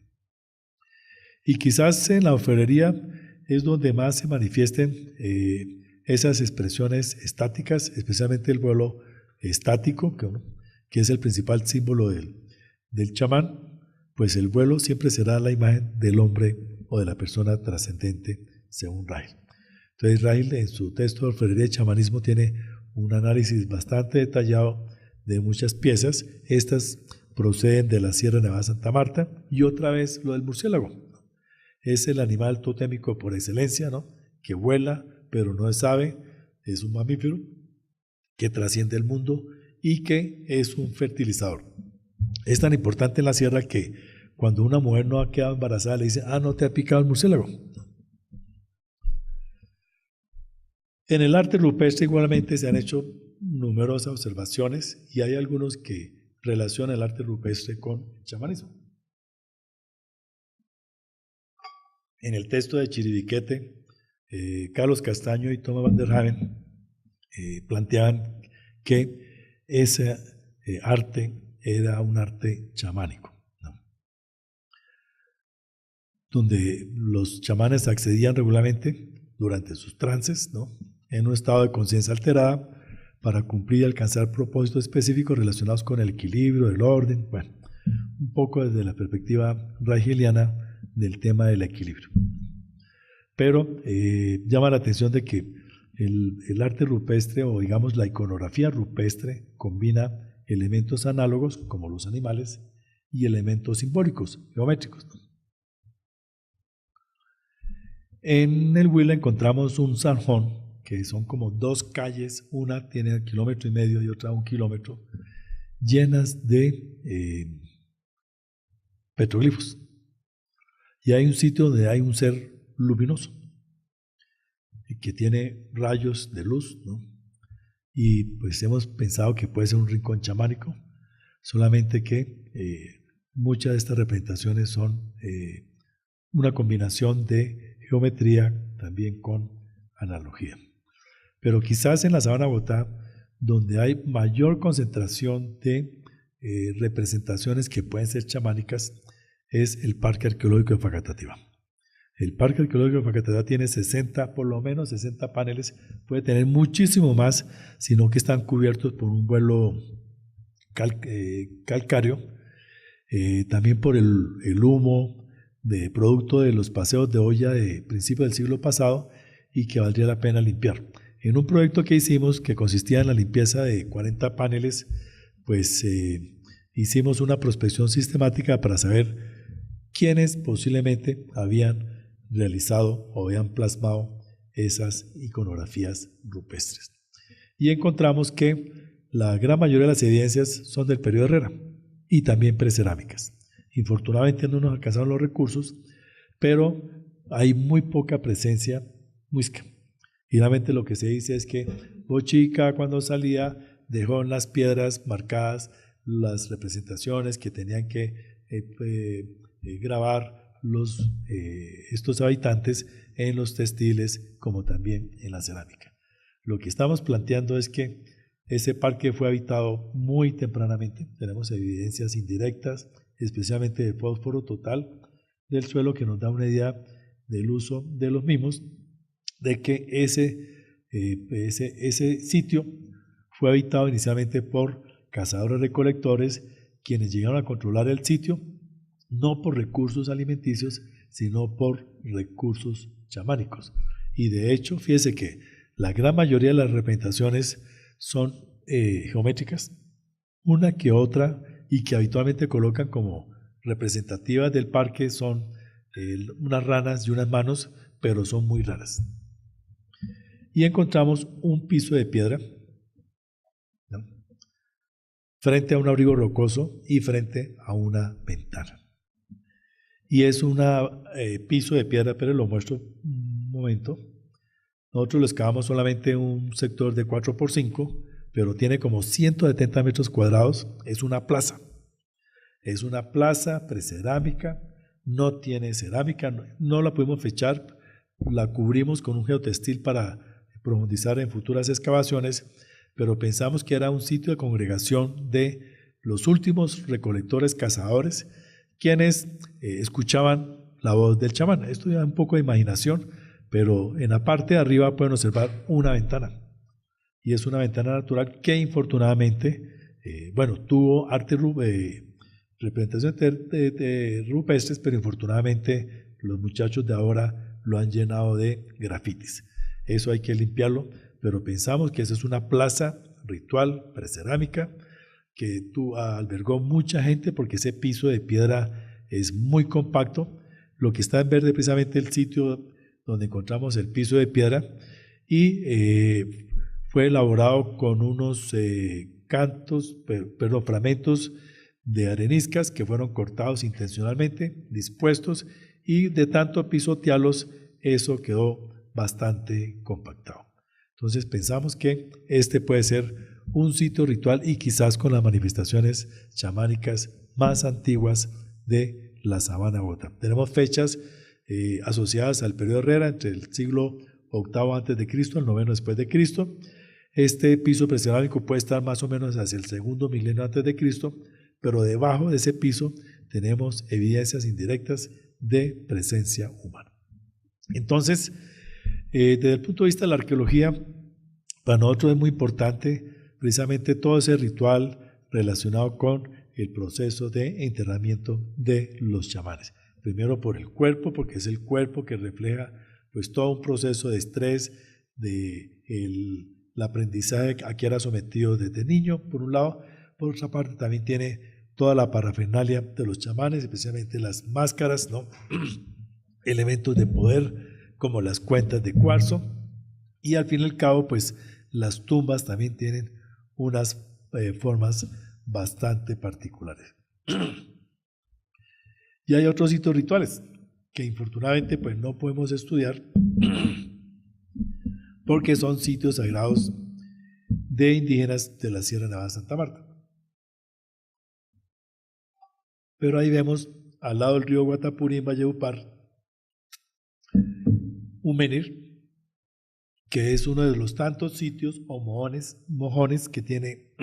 Y quizás en la orfebrería es donde más se manifiesten esas expresiones estáticas, especialmente el vuelo estático, que es el principal símbolo del chamán. Pues el vuelo siempre será la imagen del hombre o de la persona trascendente, según Rahil. Entonces Rahil, en su texto de orfebrería y chamanismo, tiene un análisis bastante detallado de muchas piezas. Estas proceden de la Sierra Nevada de Santa Marta, y otra vez lo del murciélago. Es el animal totémico por excelencia, ¿no? Que vuela, pero no es ave, es un mamífero que trasciende el mundo y que es un fertilizador. Es tan importante en la sierra que cuando una mujer no ha quedado embarazada le dice: no te ha picado el murciélago. En el arte rupestre igualmente se han hecho numerosas observaciones y hay algunos que relacionan el arte rupestre con el chamanismo. En el texto de Chiribiquete, Carlos Castaño y Thomas van der Haven planteaban que ese arte era un arte chamánico, ¿no? Donde los chamanes accedían regularmente durante sus trances, ¿no? En un estado de conciencia alterada para cumplir y alcanzar propósitos específicos relacionados con el equilibrio, el orden, bueno, un poco desde la perspectiva rahiliana del tema del equilibrio. Pero llama la atención de que el arte rupestre, o digamos la iconografía rupestre, combina elementos análogos como los animales y elementos simbólicos, geométricos. En el Huila encontramos un zanjón, que son como 2 calles, una tiene 1,5 kilómetros y otra 1 kilómetro, llenas de petroglifos. Y hay un sitio donde hay un ser luminoso que tiene rayos de luz, ¿no? Y pues hemos pensado que puede ser un rincón chamánico, solamente que muchas de estas representaciones son una combinación de geometría también con analogía. Pero quizás en la Sabana Bogotá, donde hay mayor concentración de representaciones que pueden ser chamánicas, es el Parque Arqueológico de Facatativá. El Parque Arqueológico de Facatativá tiene 60, por lo menos 60 paneles, puede tener muchísimo más, sino que están cubiertos por un vuelo calcáreo, también por el humo de producto de los paseos de olla de principios del siglo pasado, y que valdría la pena limpiar. En un proyecto que hicimos, que consistía en la limpieza de 40 paneles, pues hicimos una prospección sistemática para saber quiénes posiblemente habían realizado o habían plasmado esas iconografías rupestres. Y encontramos que la gran mayoría de las evidencias son del periodo Herrera y también precerámicas. Infortunadamente no nos alcanzaron los recursos, pero hay muy poca presencia muisca. Finalmente lo que se dice es que Bochica, cuando salía, dejó en las piedras marcadas las representaciones que tenían que grabar estos habitantes en los textiles como también en la cerámica. Lo que estamos planteando es que ese parque fue habitado muy tempranamente. Tenemos evidencias indirectas, especialmente de fósforo total del suelo, que nos da una idea del uso de los mismos, de que ese sitio fue habitado inicialmente por cazadores recolectores, quienes llegaron a controlar el sitio no por recursos alimenticios, sino por recursos chamánicos. Y de hecho, fíjese que la gran mayoría de las representaciones son geométricas, una que otra, y que habitualmente colocan como representativas del parque son unas ranas y unas manos, pero son muy raras. Y encontramos un piso de piedra, ¿no?, frente a un abrigo rocoso y frente a una ventana. Y es un piso de piedra, pero lo muestro un momento. Nosotros lo excavamos solamente un sector de 4x5, pero tiene como 170 metros cuadrados. Es una plaza. Es una plaza precerámica, no tiene cerámica, no la pudimos fechar, la cubrimos con un geotextil para profundizar en futuras excavaciones, pero pensamos que era un sitio de congregación de los últimos recolectores cazadores, quienes escuchaban la voz del chamán. Esto ya un poco de imaginación, pero en la parte de arriba pueden observar una ventana, y es una ventana natural que infortunadamente, tuvo representaciones de rupestres, pero infortunadamente los muchachos de ahora lo han llenado de grafitis. Eso hay que limpiarlo, pero pensamos que esa es una plaza ritual precerámica que albergó mucha gente, porque ese piso de piedra es muy compacto. Lo que está en verde precisamente el sitio donde encontramos el piso de piedra, y fue elaborado con unos fragmentos de areniscas que fueron cortados intencionalmente, dispuestos, y de tanto pisotearlos, eso quedó bastante compactado. Entonces pensamos que este puede ser un sitio ritual, y quizás con las manifestaciones chamánicas más antiguas de la sabana bogotá. Tenemos fechas asociadas al periodo Herrera, entre el siglo VIII a.C., el IX después de Cristo. Este piso precerámico puede estar más o menos hacia el segundo milenio antes de Cristo, pero debajo de ese piso tenemos evidencias indirectas de presencia humana. Entonces, desde el punto de vista de la arqueología, para nosotros es muy importante precisamente todo ese ritual relacionado con el proceso de enterramiento de los chamanes. Primero por el cuerpo, porque es el cuerpo que refleja pues todo un proceso de estrés, el aprendizaje a que era sometido desde niño, por un lado. Por otra parte también tiene toda la parafernalia de los chamanes, especialmente las máscaras, ¿no? Elementos de poder como las cuentas de cuarzo, y al fin y al cabo pues las tumbas también tienen unas formas bastante particulares. Y hay otros sitios rituales que infortunadamente pues no podemos estudiar porque son sitios sagrados de indígenas de la Sierra Nevada de Santa Marta. Pero ahí vemos al lado del río Guatapuri, en Valledupar, un menhir, que es uno de los tantos sitios o mojones que tiene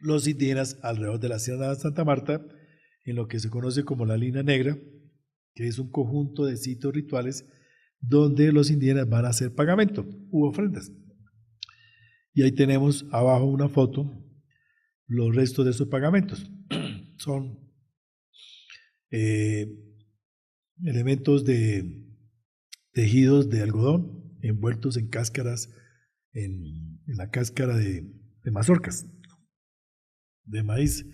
los indígenas alrededor de la Sierra Nevada de Santa Marta, en lo que se conoce como la Línea Negra, que es un conjunto de sitios rituales donde los indígenas van a hacer pagamento u ofrendas. Y ahí tenemos abajo una foto, los restos de esos pagamentos. Son elementos de tejidos de algodón envueltos en cáscaras, en la cáscara de mazorcas, de maíz.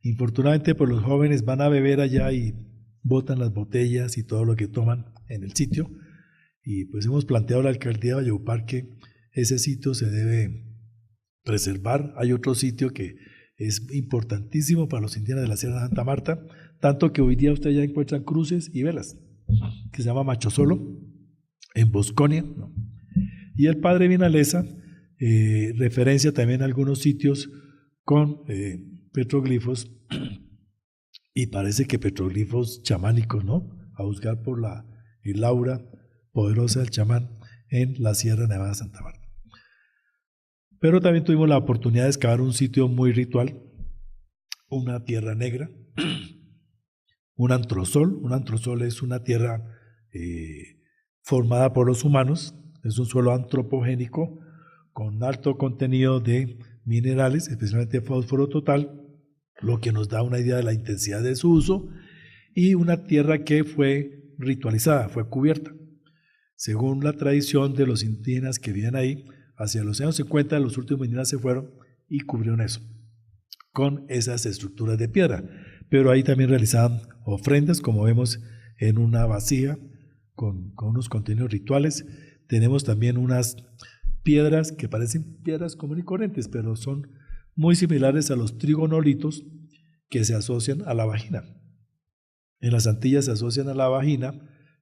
Infortunadamente, pues los jóvenes van a beber allá y botan las botellas y todo lo que toman en el sitio, y pues hemos planteado a la alcaldía de Valledupar que ese sitio se debe preservar. Hay otro sitio que es importantísimo para los indígenas de la Sierra de Santa Marta, tanto que hoy día ustedes ya encuentran cruces y velas, que se llama Machosolo, en Bosconia, ¿no? Y el padre Vinalesa referencia también a algunos sitios con petroglifos, y parece que petroglifos chamánicos, ¿no? a juzgar por el aura poderosa del chamán en la Sierra Nevada de Santa Marta. Pero también tuvimos la oportunidad de excavar un sitio muy ritual, una tierra negra, un antrosol. Un antrosol es una tierra formada por los humanos, es un suelo antropogénico con alto contenido de minerales, especialmente fósforo total, lo que nos da una idea de la intensidad de su uso, y una tierra que fue ritualizada, fue cubierta. Según la tradición de los indígenas que vivían ahí, hacia los años 50 los últimos indígenas se fueron y cubrieron eso con esas estructuras de piedra, pero ahí también realizaban ofrendas, como vemos en una vasija con unos contenidos rituales. Tenemos también unas piedras que parecen piedras comunes y corrientes, pero son muy similares a los trigonolitos que se asocian a la vagina. En las Antillas se asocian a la vagina,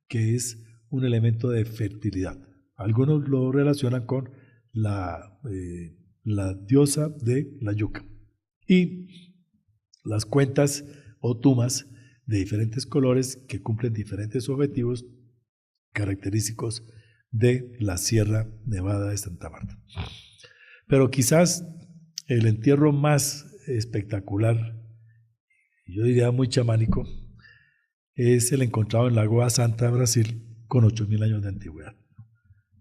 que es un elemento de fertilidad. Algunos lo relacionan con la diosa de la yuca. Y las cuentas o tumas de diferentes colores que cumplen diferentes objetivos característicos de la Sierra Nevada de Santa Marta. Pero quizás el entierro más espectacular, yo diría muy chamánico, es el encontrado en Lagoa Santa, Brasil, con 8.000 años de antigüedad.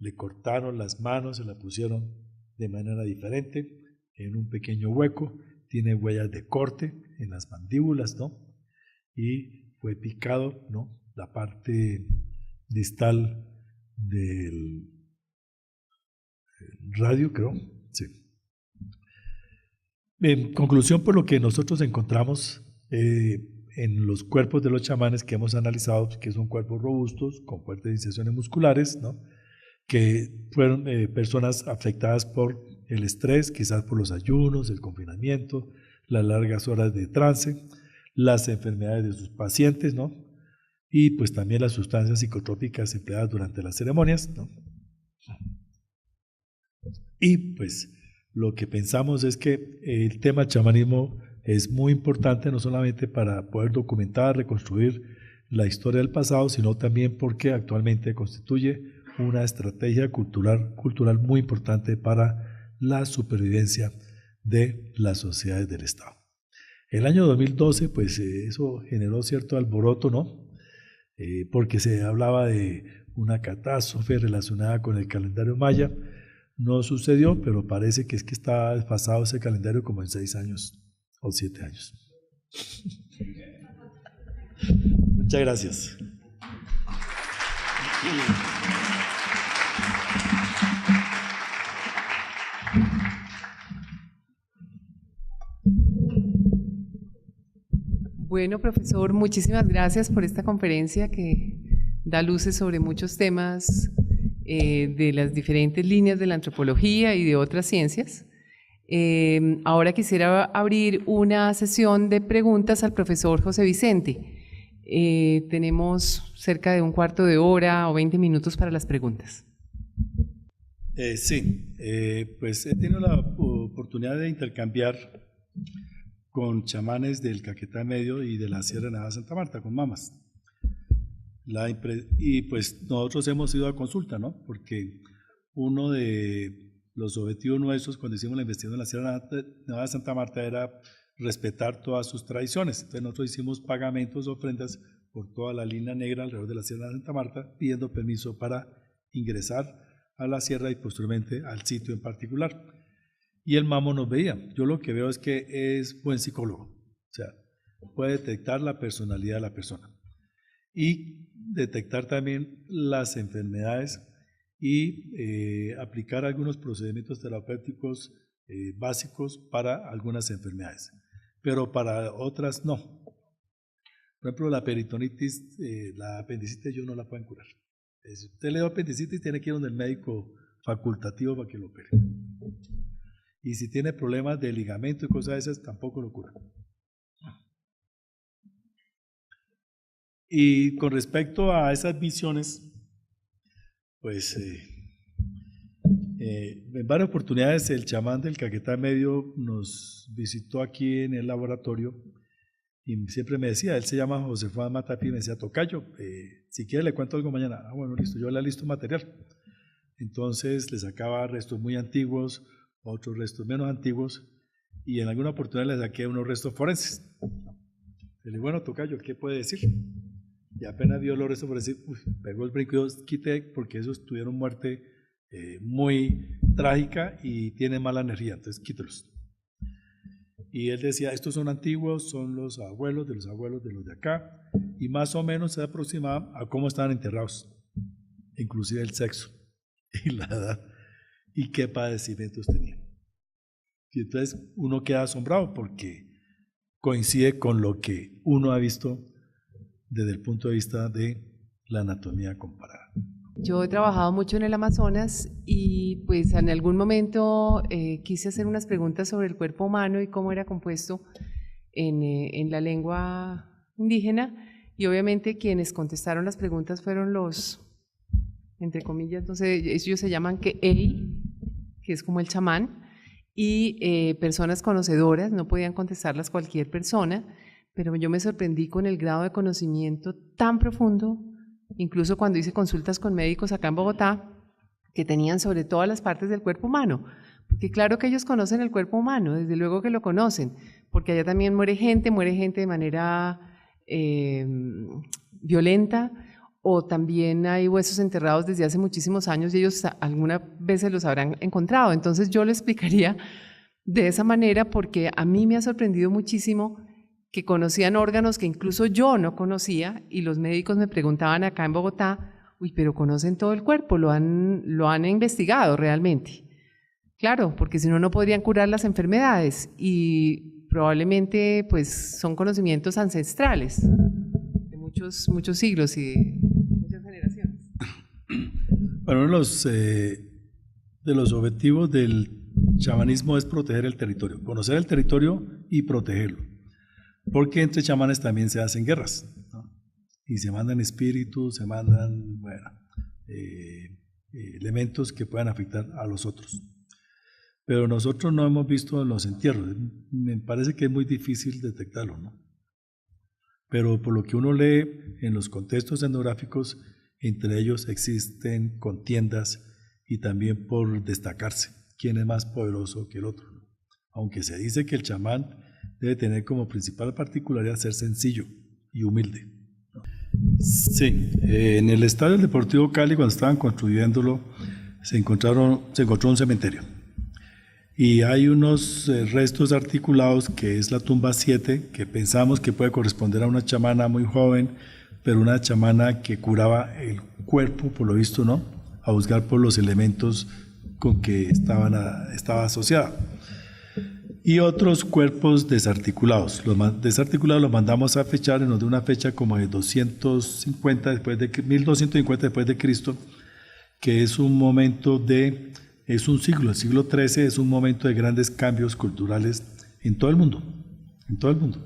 Le cortaron las manos, se las pusieron de manera diferente, en un pequeño hueco, tiene huellas de corte en las mandíbulas, ¿no? Y fue picado, ¿no? La parte distal del radio, creo, sí. En conclusión, por lo que nosotros encontramos en los cuerpos de los chamanes que hemos analizado, que son cuerpos robustos, con fuertes inserciones musculares, ¿no? Que fueron personas afectadas por el estrés, quizás por los ayunos, el confinamiento, las largas horas de trance, las enfermedades de sus pacientes, ¿no? Y pues también las sustancias psicotrópicas empleadas durante las ceremonias, ¿no? Y pues lo que pensamos es que el tema chamanismo es muy importante, no solamente para poder documentar, reconstruir la historia del pasado, sino también porque actualmente constituye una estrategia cultural muy importante para la supervivencia de las sociedades del Estado. El año 2012, pues eso generó cierto alboroto, ¿no? Porque se hablaba de una catástrofe relacionada con el calendario maya. No sucedió, pero parece que está desfasado ese calendario como en 6 años o 7 años. Muchas gracias. Bueno, profesor, muchísimas gracias por esta conferencia que da luces sobre muchos temas de las diferentes líneas de la antropología y de otras ciencias. Ahora quisiera abrir una sesión de preguntas al profesor José Vicente. Tenemos cerca de un cuarto de hora o 20 minutos para las preguntas. Sí, pues he tenido la oportunidad de intercambiar con chamanes del Caquetá Medio y de la Sierra Nevada de Santa Marta, con mamas. Y pues nosotros hemos ido a consulta, ¿no? Porque uno de los objetivos nuestros cuando hicimos la investigación en la Sierra Nevada de Santa Marta era respetar todas sus tradiciones. Entonces nosotros hicimos pagamentos, ofrendas por toda la línea negra alrededor de la Sierra de Santa Marta, pidiendo permiso para ingresar a la sierra y posteriormente al sitio en particular. Y el mamo nos veía. Yo lo que veo es que es buen psicólogo, o sea, puede detectar la personalidad de la persona y detectar también las enfermedades y aplicar algunos procedimientos terapéuticos básicos para algunas enfermedades, pero para otras no. Por ejemplo, la peritonitis, la apendicitis yo no la pueden curar. Si usted le da apendicitis, tiene que ir donde el médico facultativo para que lo opere. Y si tiene problemas de ligamento y cosas de esas, tampoco lo cura. Y con respecto a esas visiones, pues en varias oportunidades el chamán del Caquetá Medio nos visitó aquí en el laboratorio Y siempre me decía, él se llama José Juan Matapi, me decía, tocayo, si quiere le cuento algo mañana. Ah, bueno, listo, yo le listo material. Entonces le sacaba restos muy antiguos, otros restos menos antiguos, y en alguna oportunidad le saqué unos restos forenses. Le dije, bueno, tocayo, ¿qué puede decir? Y apenas vio los restos forenses, pegó el brinco y yo quité, porque esos tuvieron muerte muy trágica y tienen mala energía, entonces quítelos. Y él decía, estos son antiguos, son los abuelos de los de acá, y más o menos se aproximaba a cómo estaban enterrados, inclusive el sexo y la edad, y qué padecimientos tenían. Y entonces uno queda asombrado porque coincide con lo que uno ha visto desde el punto de vista de la anatomía comparada. Yo he trabajado mucho en el Amazonas y pues en algún momento quise hacer unas preguntas sobre el cuerpo humano y cómo era compuesto en la lengua indígena, y obviamente quienes contestaron las preguntas fueron los, entre comillas, no sé, ellos se llaman Ke'ei, que es como el chamán, y personas conocedoras, no podían contestarlas cualquier persona, pero yo me sorprendí con el grado de conocimiento tan profundo. Incluso cuando hice consultas con médicos acá en Bogotá, que tenían sobre todas las partes del cuerpo humano, porque claro que ellos conocen el cuerpo humano, desde luego que lo conocen, porque allá también muere gente de manera violenta, o también hay huesos enterrados desde hace muchísimos años y ellos algunas veces los habrán encontrado. Entonces yo lo explicaría de esa manera porque a mí me ha sorprendido muchísimo que conocían órganos que incluso yo no conocía, y los médicos me preguntaban acá en Bogotá, uy, pero conocen todo el cuerpo, lo han investigado realmente. Claro, porque si no, no podrían curar las enfermedades, y probablemente pues son conocimientos ancestrales de muchos siglos y de muchas generaciones. Bueno, uno de los objetivos del chamanismo es proteger el territorio, conocer el territorio y protegerlo. Porque entre chamanes también se hacen guerras, ¿no? Y se mandan espíritus, se mandan elementos que puedan afectar a los otros. Pero nosotros no hemos visto los entierros, me parece que es muy difícil detectarlo, ¿no? Pero por lo que uno lee en los contextos etnográficos, entre ellos existen contiendas y también por destacarse quién es más poderoso que el otro, ¿no? Aunque se dice que el chamán debe tener como principal particularidad ser sencillo y humilde. Sí, en el Estadio Deportivo Cali, cuando estaban construyéndolo, se encontró un cementerio. Y hay unos restos articulados, que es la tumba 7, que pensamos que puede corresponder a una chamana muy joven, pero una chamana que curaba el cuerpo, por lo visto, ¿no? A juzgar por los elementos con que estaba asociada. Y otros cuerpos desarticulados. Los desarticulados los mandamos a fechar, nos da una fecha como de 1250 después de Cristo, que es un momento es un siglo, el siglo XIII es un momento de grandes cambios culturales en todo el mundo, en todo el mundo.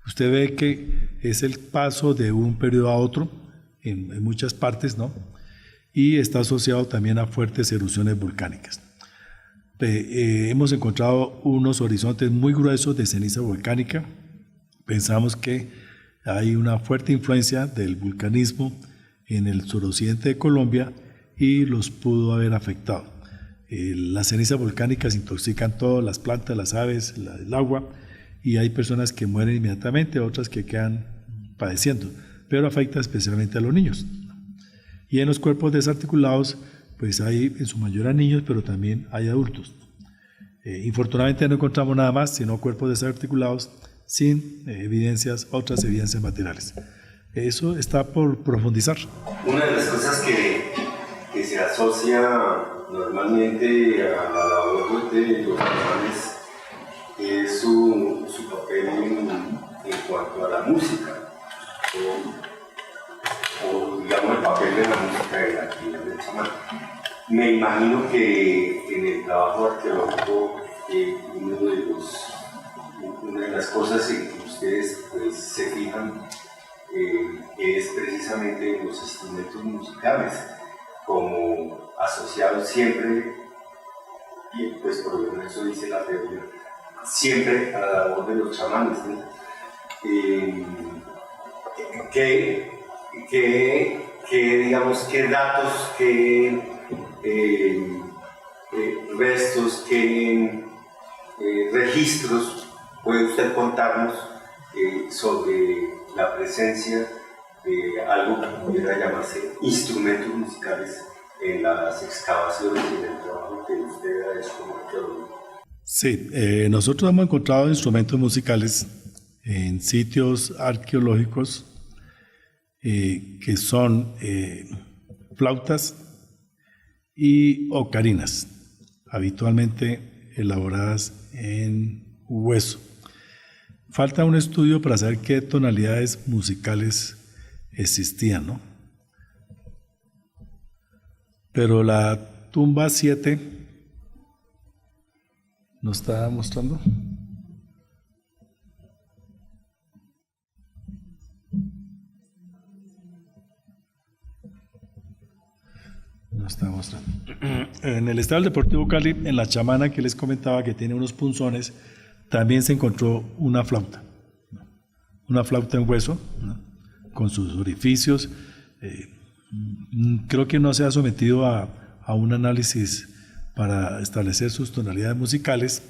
Usted ve que es el paso de un periodo a otro en muchas partes, ¿no? Y está asociado también a fuertes erupciones volcánicas. Hemos encontrado unos horizontes muy gruesos de ceniza volcánica. Pensamos que hay una fuerte influencia del vulcanismo en el suroccidente de Colombia y los pudo haber afectado. Las cenizas volcánicas intoxican todas las plantas, las aves, el agua, y hay personas que mueren inmediatamente, otras que quedan padeciendo, pero afecta especialmente a los niños. Y en los cuerpos desarticulados, pues hay en su mayoría niños, pero también hay adultos. Infortunadamente no encontramos nada más, sino cuerpos desarticulados sin otras evidencias materiales. Eso está por profundizar. Una de las cosas que se asocia normalmente a la labor de los chamanes es su papel en cuanto a la música, o digamos el papel de la música de la actividad del chamán. Me imagino que en el trabajo arqueológico una de las cosas en que ustedes pues, se fijan es precisamente los instrumentos musicales, como asociados siempre, y pues por lo menos eso dice la teoría, siempre a la labor de los chamanes, ¿no? digamos, qué datos, qué restos, qué registros puede usted contarnos sobre la presencia de algo que pudiera llamarse instrumentos musicales en las excavaciones y en el trabajo que usted ha hecho como arqueólogo? Sí, nosotros hemos encontrado instrumentos musicales en sitios arqueológicos que son flautas y ocarinas, habitualmente elaboradas en hueso. Falta un estudio para saber qué tonalidades musicales existían, ¿no? Pero la tumba 7 nos está mostrando. Nos está mostrando. En el Estadio Deportivo Cali, en la chamana que les comentaba que tiene unos punzones, también se encontró una flauta en hueso, ¿no? Con sus orificios. Creo que no se ha sometido a un análisis para establecer sus tonalidades musicales,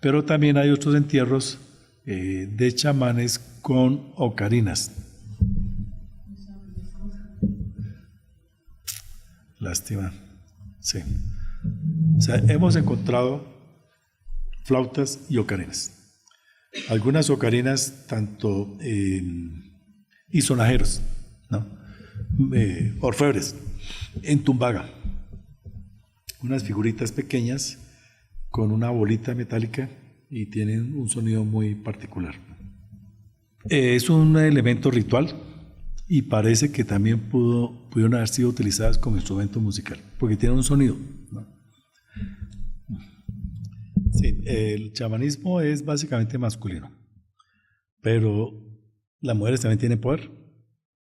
pero también hay otros entierros de chamanes con ocarinas. Lástima. Sí. O sea, hemos encontrado flautas y ocarinas. Algunas ocarinas tanto y sonajeros, ¿no? Orfebres en Tumbaga. Unas figuritas pequeñas con una bolita metálica y tienen un sonido muy particular. Es un elemento ritual y parece que también pudieron haber sido utilizadas como instrumento musical, porque tienen un sonido, ¿no? Sí, el chamanismo es básicamente masculino, pero las mujeres también tienen poder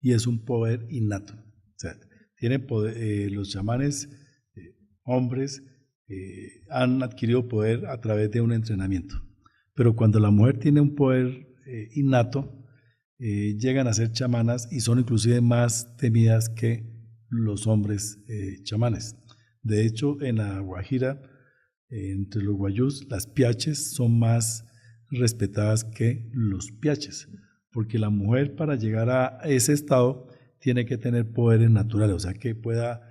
y es un poder innato. O sea, tienen poder, los chamanes hombres han adquirido poder a través de un entrenamiento, pero cuando la mujer tiene un poder innato, llegan a ser chamanas y son inclusive más temidas que los hombres chamanes. De hecho, en la Guajira, entre los guayús, las piaches son más respetadas que los piaches, porque la mujer para llegar a ese estado tiene que tener poderes naturales, o sea, que pueda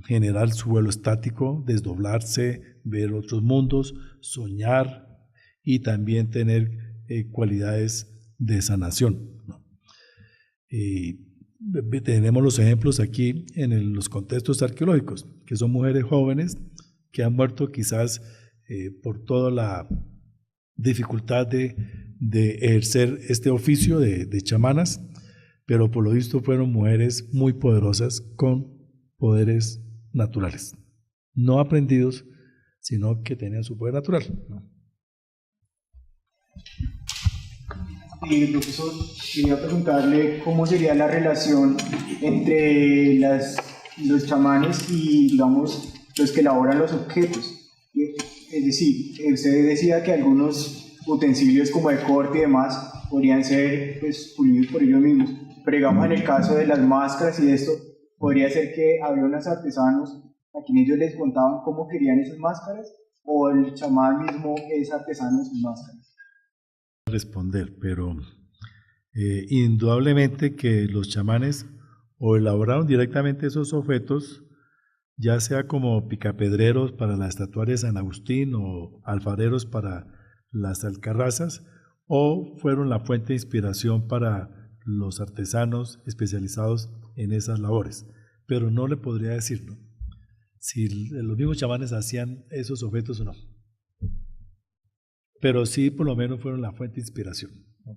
generar su vuelo estático, desdoblarse, ver otros mundos, soñar y también tener cualidades de sanación, ¿no? Tenemos los ejemplos aquí en los contextos arqueológicos, que son mujeres jóvenes que han muerto quizás por toda la dificultad de ejercer este oficio de chamanas, pero por lo visto fueron mujeres muy poderosas con poderes naturales, no aprendidos, sino que tenían su poder natural, ¿no? Profesor, quería preguntarle cómo sería la relación entre los chamanes y, digamos, los que elaboran los objetos. Es decir, usted decía que algunos utensilios como de corte y demás podrían ser pues, pulidos por ellos mismos, pero digamos en el caso de las máscaras y esto, podría ser que había unos artesanos a quienes ellos les contaban cómo querían esas máscaras, o el chamán mismo es artesano de sus máscaras. Responder, pero indudablemente que los chamanes o elaboraron directamente esos objetos, ya sea como picapedreros para la estatuaria de San Agustín o alfareros para las alcarrazas, o fueron la fuente de inspiración para los artesanos especializados en esas labores. Pero no le podría decir, ¿no?, si los mismos chamanes hacían esos objetos o no. Pero sí, por lo menos fueron la fuente de inspiración, ¿no?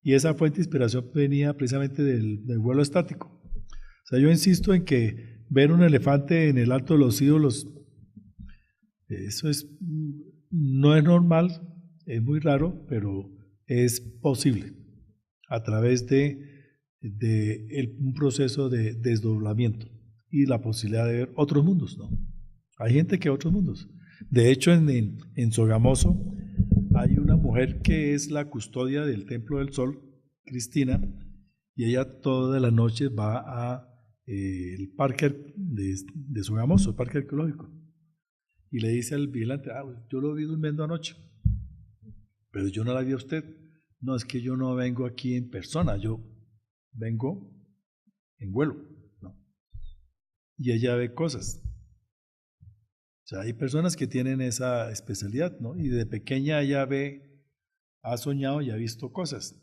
Y esa fuente de inspiración venía precisamente del vuelo estático. O sea, yo insisto en que ver un elefante en el Alto de los Ídolos, eso no es normal, es muy raro, pero es posible a través de un proceso de desdoblamiento y la posibilidad de ver otros mundos, ¿no? Hay gente que ve otros mundos. De hecho, en Sogamoso Hay una mujer que es la custodia del Templo del Sol, Cristina, y ella todas las noches va a el parque de Sogamoso, el parque arqueológico, y le dice al vigilante, yo lo vi durmiendo anoche, pero yo no la vi a usted. No, es que yo no vengo aquí en persona, yo vengo en vuelo, ¿no? Y ella ve cosas. O sea, hay personas que tienen esa especialidad, ¿no? Y de pequeña ella ha soñado y ha visto cosas.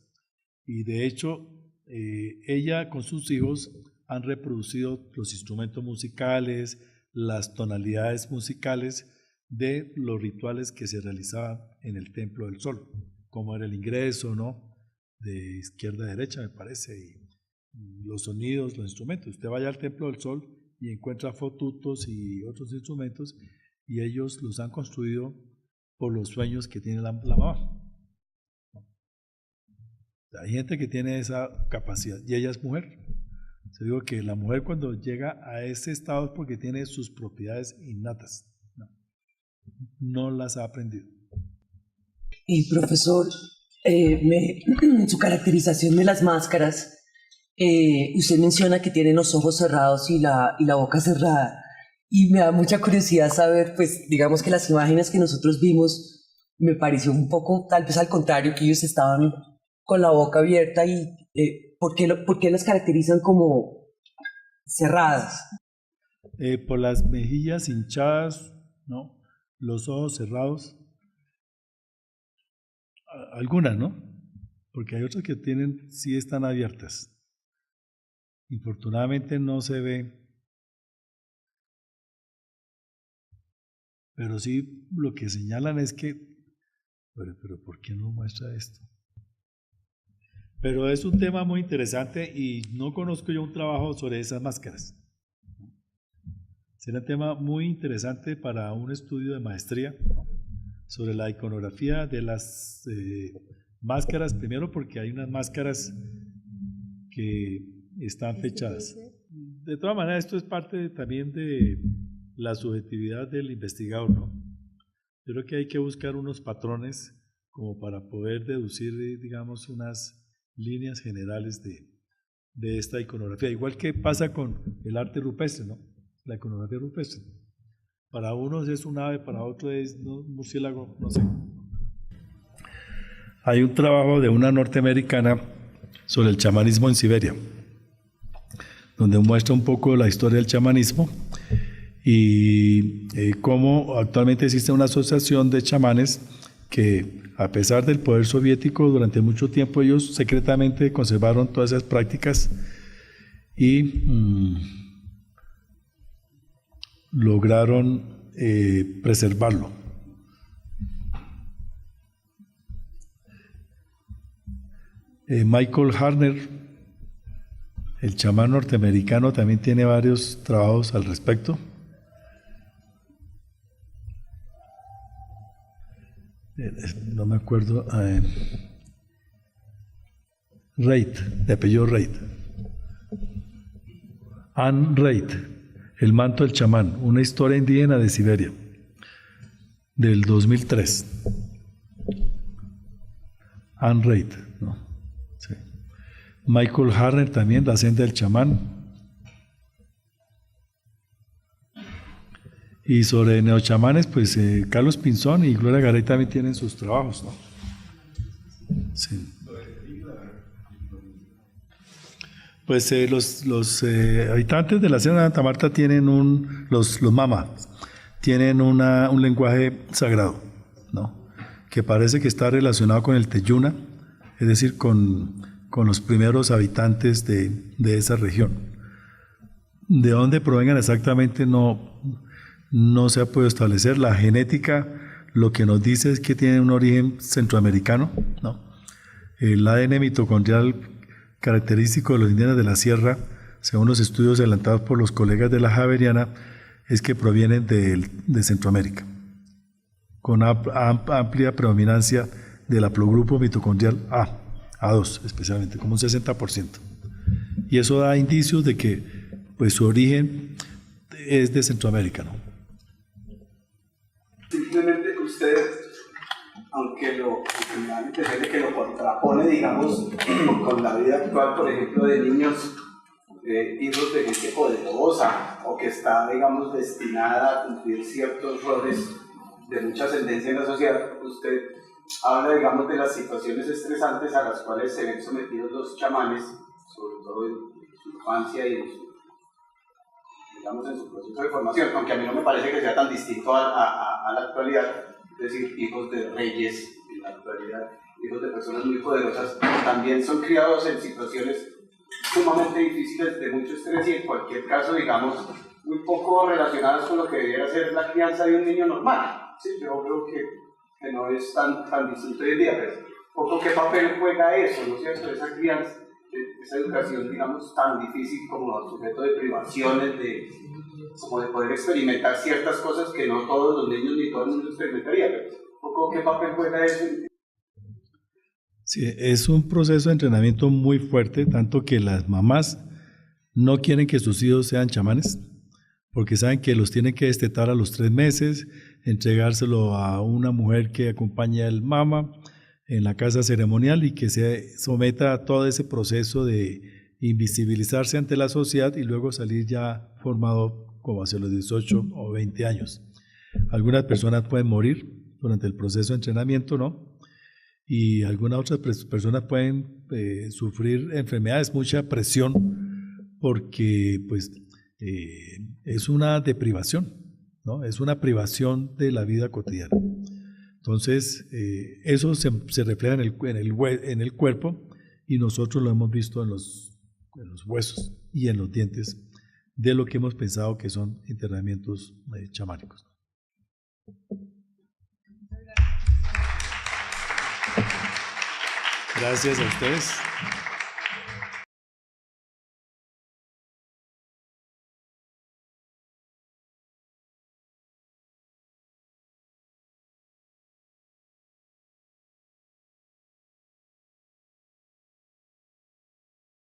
Y de hecho, ella con sus hijos han reproducido los instrumentos musicales, las tonalidades musicales de los rituales que se realizaban en el Templo del Sol, como era el ingreso, ¿no? De izquierda a derecha, me parece, y los sonidos, los instrumentos. Usted vaya al Templo del Sol y encuentra fotutos y otros instrumentos, y ellos los han construido por los sueños que tiene la mamá. Hay gente que tiene esa capacidad, y ella es mujer. Se digo que la mujer cuando llega a ese estado es porque tiene sus propiedades innatas, no las ha aprendido. Y profesor, su caracterización de las máscaras, usted menciona que tienen los ojos cerrados y la boca cerrada, y me da mucha curiosidad saber, pues digamos que las imágenes que nosotros vimos me pareció un poco, tal vez al contrario, que ellos estaban con la boca abierta, y ¿por qué las caracterizan como cerradas? Por las mejillas hinchadas, ¿no? Los ojos cerrados, algunas, ¿no? Porque hay otras que sí están abiertas. Infortunadamente no se ve, pero sí lo que señalan es que, pero ¿por qué no muestra esto? Pero es un tema muy interesante y no conozco yo un trabajo sobre esas máscaras. Será un tema muy interesante para un estudio de maestría, ¿no? Sobre la iconografía de las máscaras, primero porque hay unas máscaras que están fechadas. De todas maneras, esto es parte también de la subjetividad del investigador, ¿no? Yo creo que hay que buscar unos patrones como para poder deducir, digamos, unas líneas generales de esta iconografía. Igual que pasa con el arte rupestre, ¿no? La iconografía rupestre. Para unos es un ave, para otros es un murciélago, no sé. Hay un trabajo de una norteamericana sobre el chamanismo en Siberia, donde muestra un poco la historia del chamanismo y cómo actualmente existe una asociación de chamanes que, a pesar del poder soviético, durante mucho tiempo ellos secretamente conservaron todas esas prácticas y lograron preservarlo. Michael Harner, el chamán norteamericano, también tiene varios trabajos al respecto. No me acuerdo. Reid, de apellido Reid. Anne Reid, El manto del chamán, una historia indígena de Siberia, del 2003. Anne Reid, ¿no? Sí. Michael Harner también, La senda del chamán. Y sobre neochamanes, pues Carlos Pinzón y Gloria Garay también tienen sus trabajos, ¿no? Sí. Pues los habitantes de la Sierra de Santa Marta tienen los Mama, tienen un lenguaje sagrado, ¿no? Que parece que está relacionado con el Teyuna, es decir, con los primeros habitantes de esa región. De dónde provengan exactamente no se ha podido establecer. La genética lo que nos dice es que tiene un origen centroamericano, ¿no? El ADN mitocondrial característico de los indígenas de la sierra, según los estudios adelantados por los colegas de la Javeriana, es que provienen de Centroamérica, con amplia predominancia del haplogrupo mitocondrial A2 especialmente, como un 60%. Y eso da indicios de que pues, su origen es de Centroamérica, ¿no? Simplemente usted aunque me da la impresión de que lo contrapone, digamos, con la vida actual, por ejemplo, de niños, hijos de gente poderosa, o que está, digamos, destinada a cumplir ciertos roles de mucha ascendencia en la sociedad. Usted habla, digamos, de las situaciones estresantes a las cuales se ven sometidos los chamanes, sobre todo en su infancia y en su proceso de formación, aunque a mí no me parece que sea tan distinto a la actualidad. Es decir, hijos de reyes en la actualidad, hijos de personas muy poderosas, también son criados en situaciones sumamente difíciles, de mucho estrés, y en cualquier caso, digamos, muy poco relacionadas con lo que debiera ser la crianza de un niño normal. Sí, yo creo que no es tan distinto hoy en día, pero poco qué papel juega eso, ¿no es cierto? Esa crianza, esa educación, digamos, tan difícil como sujeto de privaciones, como de poder experimentar ciertas cosas que no todos los niños ni todo el mundo experimentaría, pero poco qué papel juega eso. Sí, es un proceso de entrenamiento muy fuerte, tanto que las mamás no quieren que sus hijos sean chamanes, porque saben que los tienen que destetar a los 3 meses, entregárselo a una mujer que acompaña al mama en la casa ceremonial y que se someta a todo ese proceso de invisibilizarse ante la sociedad y luego salir ya formado como hacia los 18 o 20 años. Algunas personas pueden morir durante el proceso de entrenamiento, ¿no? Y algunas otras personas pueden sufrir enfermedades, mucha presión, porque pues es una deprivación, ¿no? Es una privación de la vida cotidiana. Entonces, eso se refleja en el cuerpo, y nosotros lo hemos visto en los huesos y en los dientes de lo que hemos pensado que son internamientos chamánicos. Gracias a ustedes.